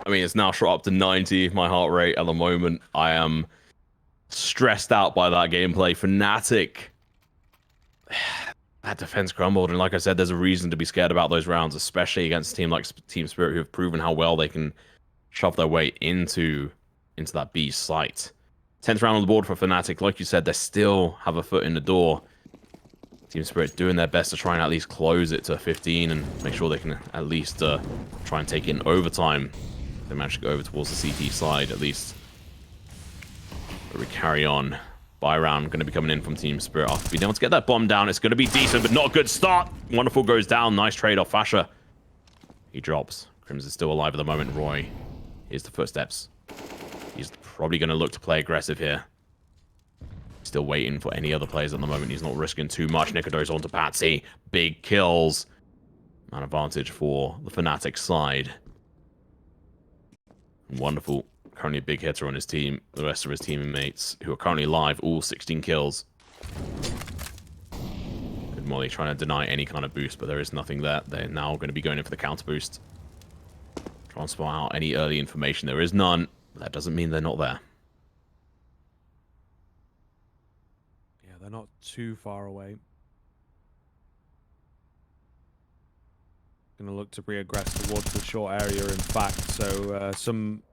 I mean, it's now shot up to 90, my heart rate at the moment. I am stressed out by that gameplay. fnatic, that defense crumbled. And like I said, there's a reason to be scared about those rounds, especially against a team like Team Spirit, who have proven how well they can shove their way into that B site. 10th round on the board for fnatic. Like you said, they still have a foot in the door. Team Spirit doing their best to try and at least close it to 15 and make sure they can at least try and take it in overtime. They managed to go over towards the CT side, at least. But we carry on. Buy round going to be coming in from Team Spirit after being able to get that bomb down. It's going to be decent, but not a good start. Wonderful goes down. Nice trade off Fasher. He drops. Crimson's still alive at the moment. Roy, here's the footsteps. He's probably going to look to play aggressive here. Still waiting for any other players at the moment. He's not risking too much. Nikodos onto Patsy. Big kills. An advantage for the fnatic side. Wonderful. Currently a big hitter on his team. The rest of his teammates, who are currently live, all 16 kills. Good Molly trying to deny any kind of boost, but there is nothing there. They're now going to be going in for the counter boost. Transfer out any early information. There is none. But that doesn't mean they're not there. Yeah, they're not too far away. Going to look to re-aggress towards the short area, in fact. So some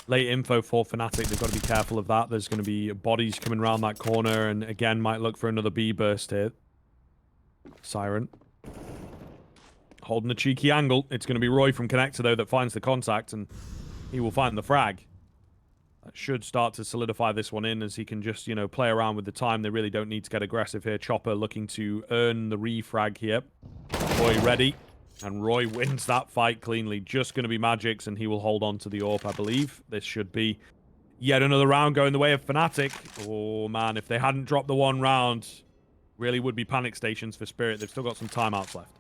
late info for fnatic. They've got to be careful of that. There's going to be bodies coming around that corner, and again, might look for another B burst here. Siren. Holding a cheeky angle. It's going to be Roy from Connector, though, that finds the contact, and he will find the frag. That should start to solidify this one in, as he can just, you know, play around with the time. They really don't need to get aggressive here. Chopper looking to earn the refrag here. Roy ready. And Roy wins that fight cleanly. Just going to be Magic's, and he will hold on to the AWP, I believe. This should be yet another round going the way of fnatic. Oh, man, if they hadn't dropped the one round, really would be panic stations for Spirit. They've still got some timeouts left.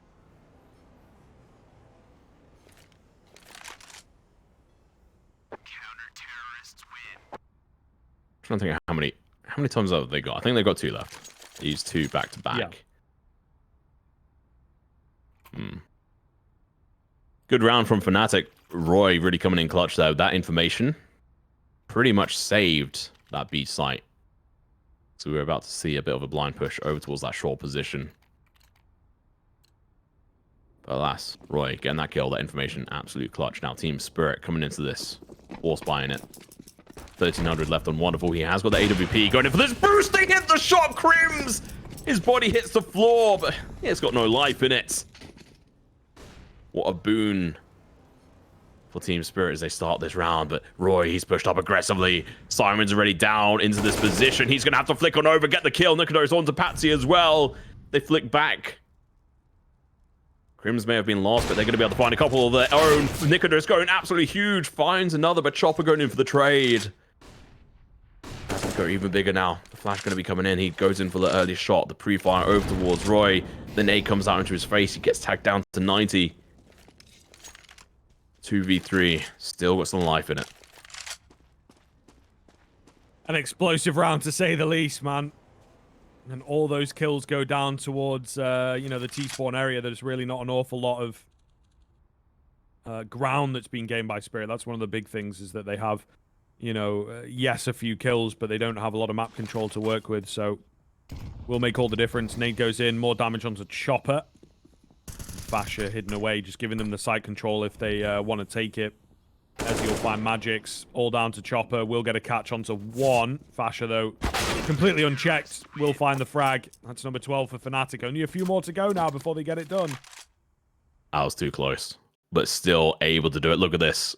I'm trying to think of how many times have they got? I think they've got 2 left. These 2 back to back. Good round from fnatic. Roy really coming in clutch though. That information pretty much saved that B site. So we're about to see a bit of a blind push over towards that short position. But alas, Roy getting that kill, that information, absolute clutch. Now Team Spirit coming into this, force buying it. 1300 left on Wonderful. He has got the AWP going in for this boost. They hit the shot. Crims! His body hits the floor, but it's got no life in it. What a boon for Team Spirit as they start this round. But Roy, he's pushed up aggressively. Simon's already down into this position. He's going to have to flick on over, get the kill. Nikodo's on to Patsy as well. They flick back. Crims may have been lost, but they're going to be able to find a couple of their own. Nikodo's going absolutely huge. Finds another, but Chopper going in for the trade. That's going to go even bigger now. The flash going to be coming in. He goes in for the early shot. The pre-fire over towards Roy. The nade comes out into his face. He gets tagged down to 90. 2v3. Still got some life in it. An explosive round, to say the least, man. And all those kills go down towards, you know, the T-spawn area. There's really not an awful lot of ground that's been gained by Spirit. That's one of the big things, is that they have, you know, yes, a few kills, but they don't have a lot of map control to work with. So will make all the difference. Nade goes in, more damage onto Chopper. Fasher hidden away, just giving them the site control if they want to take it. As you'll find Magic's, all down to Chopper. Will get a catch onto 1. Fasher, though, completely unchecked. Will find the frag. That's number 12 for fnatic. Only a few more to go now before they get it done. That was too close, but still able to do it. Look at this.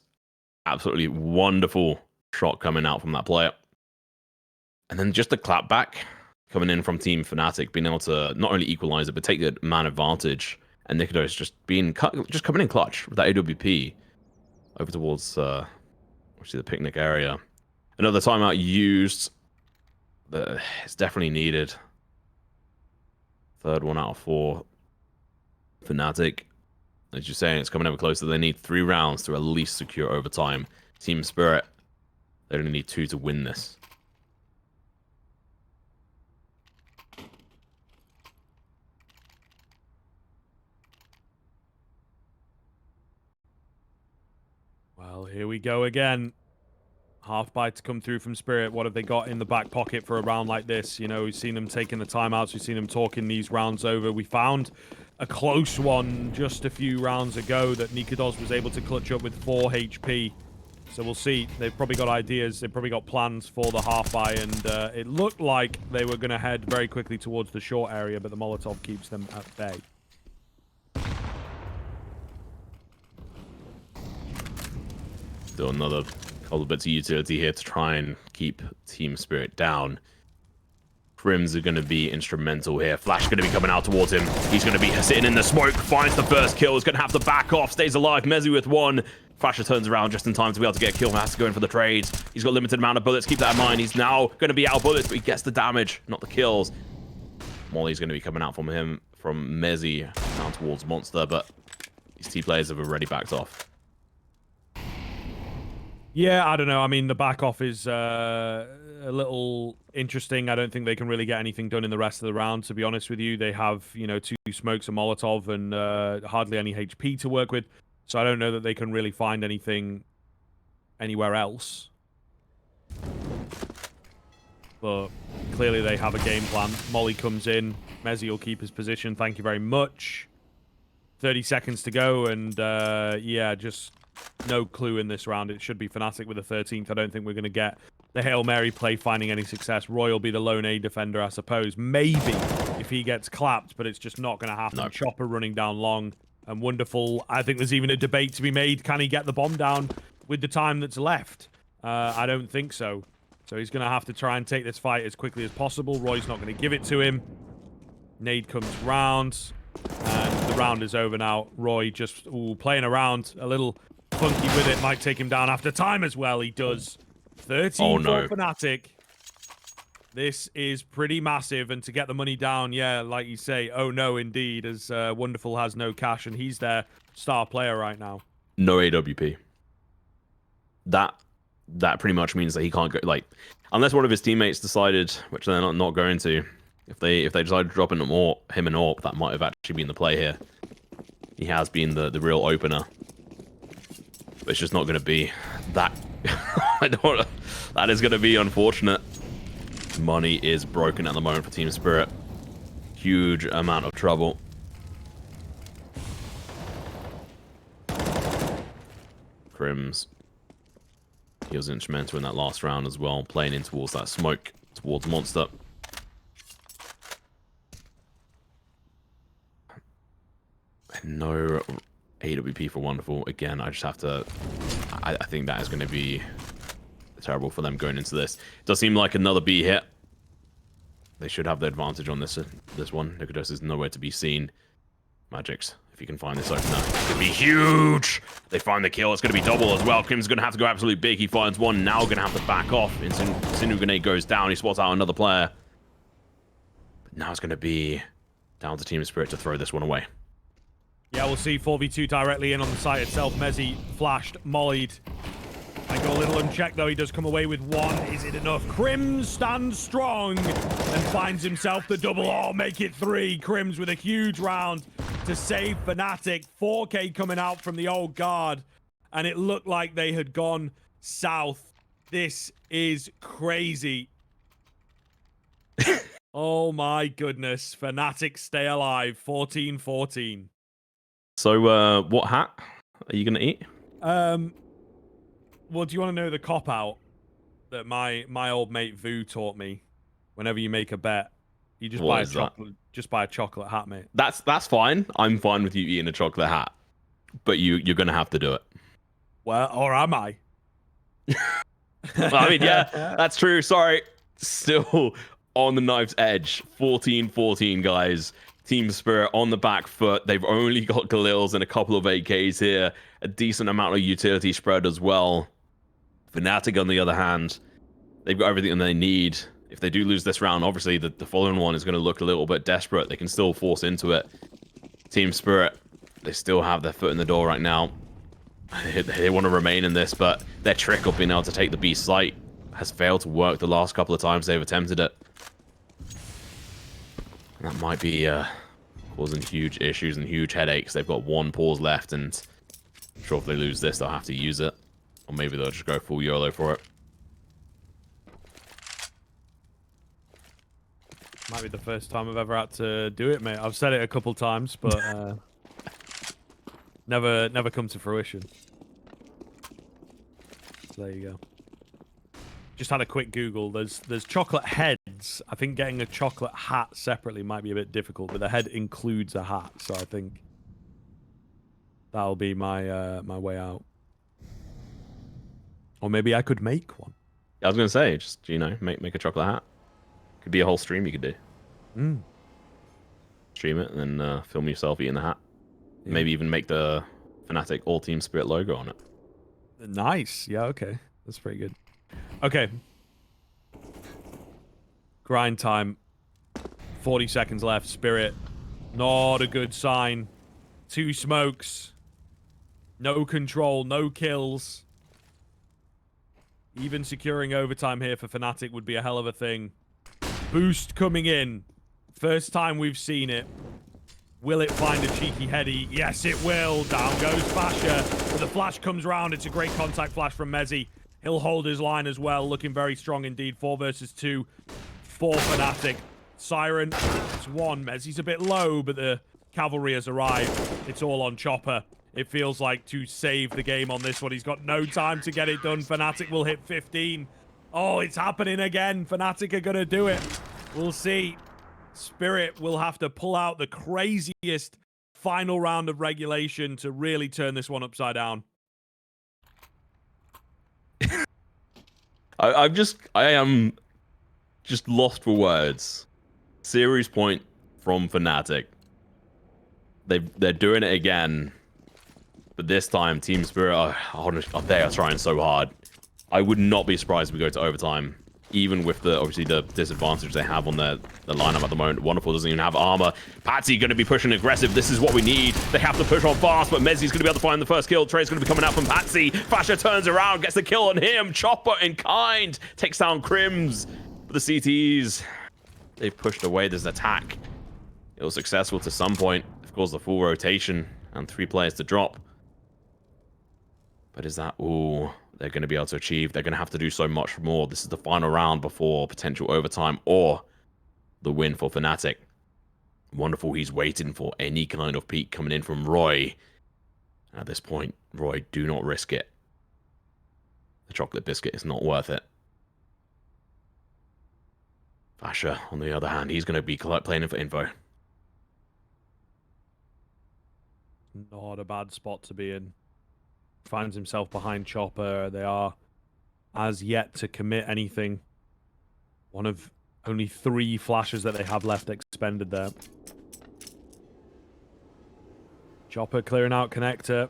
Absolutely wonderful shot coming out from that player. And then just the clapback coming in from Team fnatic, being able to not only equalize it, but take the man advantage. And Nikodo's just just coming in clutch with that AWP over towards the picnic area. Another timeout used. It's definitely needed. 3rd one out of 4. fnatic, as you're saying, it's coming ever closer. They need 3 rounds to at least secure overtime. Team Spirit, they only need 2 to win this. Well, here we go again. Half bite to come through from Spirit. What have they got in the back pocket for a round like this? You know, we've seen them taking the timeouts. We've seen them talking these rounds over. We found a close one just a few rounds ago that Nikodos was able to clutch up with 4 HP. So we'll see. They've probably got ideas. They've probably got plans for the half buy, and it looked like they were going to head very quickly towards the short area, but the Molotov keeps them at bay. Still another couple bits of utility here to try and keep Team Spirit down. Crims are going to be instrumental here. Flash going to be coming out towards him. He's going to be sitting in the smoke, finds the first kill. He's going to have to back off, stays alive. Mezzi with 1. Flasher turns around just in time to be able to get a kill. Has to go in for the trades. He's got limited amount of bullets. Keep that in mind. He's now going to be out of bullets, but he gets the damage, not the kills. Molly's going to be coming out from him, from Mezzi down towards Monster, but these T players have already backed off. Yeah, I don't know. I mean, the back off is a little interesting. I don't think they can really get anything done in the rest of the round, to be honest with you. They have, you know, 2 smokes, a Molotov, and hardly any HP to work with. So I don't know that they can really find anything anywhere else. But clearly they have a game plan. Molly comes in. Mezzi will keep his position. Thank you very much. 30 seconds to go, and yeah, just no clue in this round. It should be fnatic with the 13th. I don't think we're going to get the Hail Mary play finding any success. Roy will be the lone A defender, I suppose. Maybe if he gets clapped, but it's just not going to happen. No. Chopper running down long. And Wonderful, I think there's even a debate to be made. Can he get the bomb down with the time that's left? I don't think so. So he's going to have to try and take this fight as quickly as possible. Roy's not going to give it to him. Nade comes round. And the round is over now. Roy just playing around a little funky with it. Might take him down after time as well. He does. 13 for fnatic. This is pretty massive. And to get the money down, yeah, like you say, oh no, indeed, as Wonderful has no cash and he's their star player right now. No AWP. That pretty much means that he can't go, like, unless one of his teammates decided, which they're not going to, if they decide to drop him and AWP, that might have actually been the play here. He has been the real opener. But it's just not going to be that. That is going to be unfortunate. Money is broken at the moment for Team Spirit. Huge amount of trouble. Crims. He was instrumental in that last round as well, playing in towards that smoke, towards Monster. And no AWP for Wonderful. Again, I just have to... I think that is going to be terrible for them going into this. It does seem like another B hit. They should have the advantage on this one. Nicodos is nowhere to be seen. Magics, if you can find this opener, it's going to be huge. They find the kill. It's going to be double as well. Kim's going to have to go absolutely big. He finds one. Now going to have to back off. Sinu Grenade goes down. He spots out another player. But now it's going to be down to Team Spirit to throw this one away. Yeah, we'll see 4v2 directly in on the site itself. Mezzi flashed, mollied. I go a little unchecked, though. He does come away with one. Is it enough? Crims stands strong and finds himself the double. Oh, make it 3. Crims with a huge round to save fnatic. 4K coming out from the old guard. And it looked like they had gone south. This is crazy. Oh, my goodness. fnatic stay alive. 14-14. So, what hat are you going to eat? Well, do you want to know the cop-out that my old mate Vu taught me? Whenever you make a bet, you just buy a chocolate. Just buy a chocolate hat, mate. That's fine. I'm fine with you eating a chocolate hat, but you're gonna have to do it. Well, or am I? Well, I mean, yeah, that's true. Sorry, still on the knife's edge. 14-14, guys. Team Spirit on the back foot. They've only got Galils and a couple of AKs here. A decent amount of utility spread as well. fnatic, on the other hand, they've got everything they need. If they do lose this round, obviously the following one is going to look a little bit desperate. They can still force into it. Team Spirit, they still have their foot in the door right now. They want to remain in this, but their trick of being able to take the B site has failed to work the last couple of times they've attempted it. And that might be causing huge issues and huge headaches. They've got one pause left, and I'm sure if they lose this, they'll have to use it. Or maybe they'll just go full YOLO for it. Might be the first time I've ever had to do it, mate. I've said it a couple times, but never come to fruition. So there you go. Just had a quick Google. There's chocolate heads. I think getting a chocolate hat separately might be a bit difficult, but the head includes a hat, so I think that'll be my my way out. Or maybe I could make one. I was gonna say, just make a chocolate hat. Could be a whole stream you could do. Stream it and then film yourself eating the hat. Yeah. Maybe even make the fnatic All Team Spirit logo on it. Nice. Yeah. Okay. That's pretty good. Okay. Grind time. 40 seconds left. Spirit. Not a good sign. 2 smokes. No control. No kills. Even securing overtime here for fnatic would be a hell of a thing. Boost coming in. First time we've seen it. Will it find a cheeky heady? Yes, it will. Down goes Fasher. But the flash comes round. It's a great contact flash from Mezzi. He'll hold his line as well. Looking very strong indeed. 4 versus 2 for fnatic. Siren. It's 1. Mezzi's a bit low, but the cavalry has arrived. It's all on Chopper. It feels like to save the game on this one. He's got no time to get it done. fnatic will hit 15. Oh, it's happening again. fnatic are going to do it. We'll see. Spirit will have to pull out the craziest final round of regulation to really turn this one upside down. I am just lost for words. Series point from Fnatic. They're doing it again, but this time Team Spirit they are trying so hard. I would not be surprised if we go to overtime, even with obviously the disadvantage they have on the lineup at the moment. Wonderful doesn't even have armor. Patsy going to be pushing aggressive. This is what we need. They have to push on fast, but Mezzi's going to be able to find the first kill. Trey's going to be coming out from Patsy. Fasher turns around, gets the kill on him. Chopper in kind takes down Crims. But the CTs, they've pushed away this attack. It was successful to some point. Of course, the full rotation and 3 players to drop. But is that all they're going to be able to achieve? They're going to have to do so much more. This is the final round before potential overtime or the win for Fnatic. Wonderful, he's waiting for any kind of peak coming in from Roy. At this point, Roy, do not risk it. The chocolate biscuit is not worth it. Fasher, on the other hand, he's going to be playing in for info. Not a bad spot to be in. Finds himself behind Chopper. They are as yet to commit anything. One of only 3 flashes that they have left expended there. Chopper clearing out connector.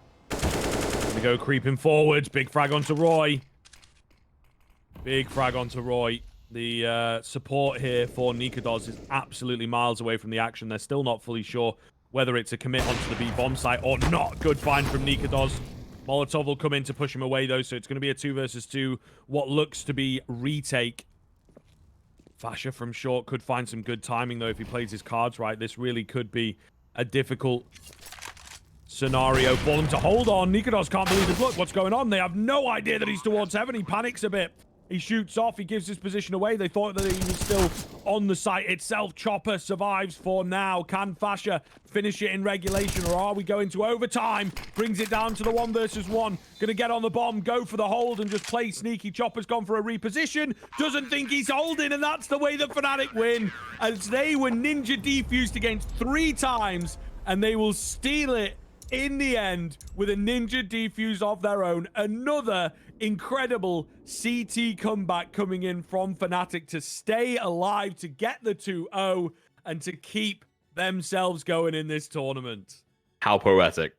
We go creeping forwards. Big frag onto Roy. Big frag onto Roy. The support here for Nikodos is absolutely miles away from the action. They're still not fully sure whether it's a commit onto the B bomb site or not. Good find from Nikodos. Molotov will come in to push him away, though, so it's going to be a 2 versus 2. What looks to be retake. Fasher from short could find some good timing, though, if he plays his cards right. This really could be a difficult scenario for them to hold on. Nikodos can't believe his luck. What's going on? They have no idea that he's towards heaven. He panics a bit. He shoots off. He gives his position away. They thought that he was still on the site itself. Chopper survives for now. Can Fasher finish it in regulation, or are we going to overtime? Brings it down to the 1 versus 1. Gonna get on the bomb, go for the hold, and just play sneaky. Chopper's gone for a reposition. Doesn't think he's holding, and that's the way that Fnatic win. As they were ninja defused against 3 times, and they will steal it in the end with a ninja defuse of their own. Another incredible CT comeback coming in from Fnatic to stay alive, to get the 2-0, and to keep themselves going in this tournament. How poetic.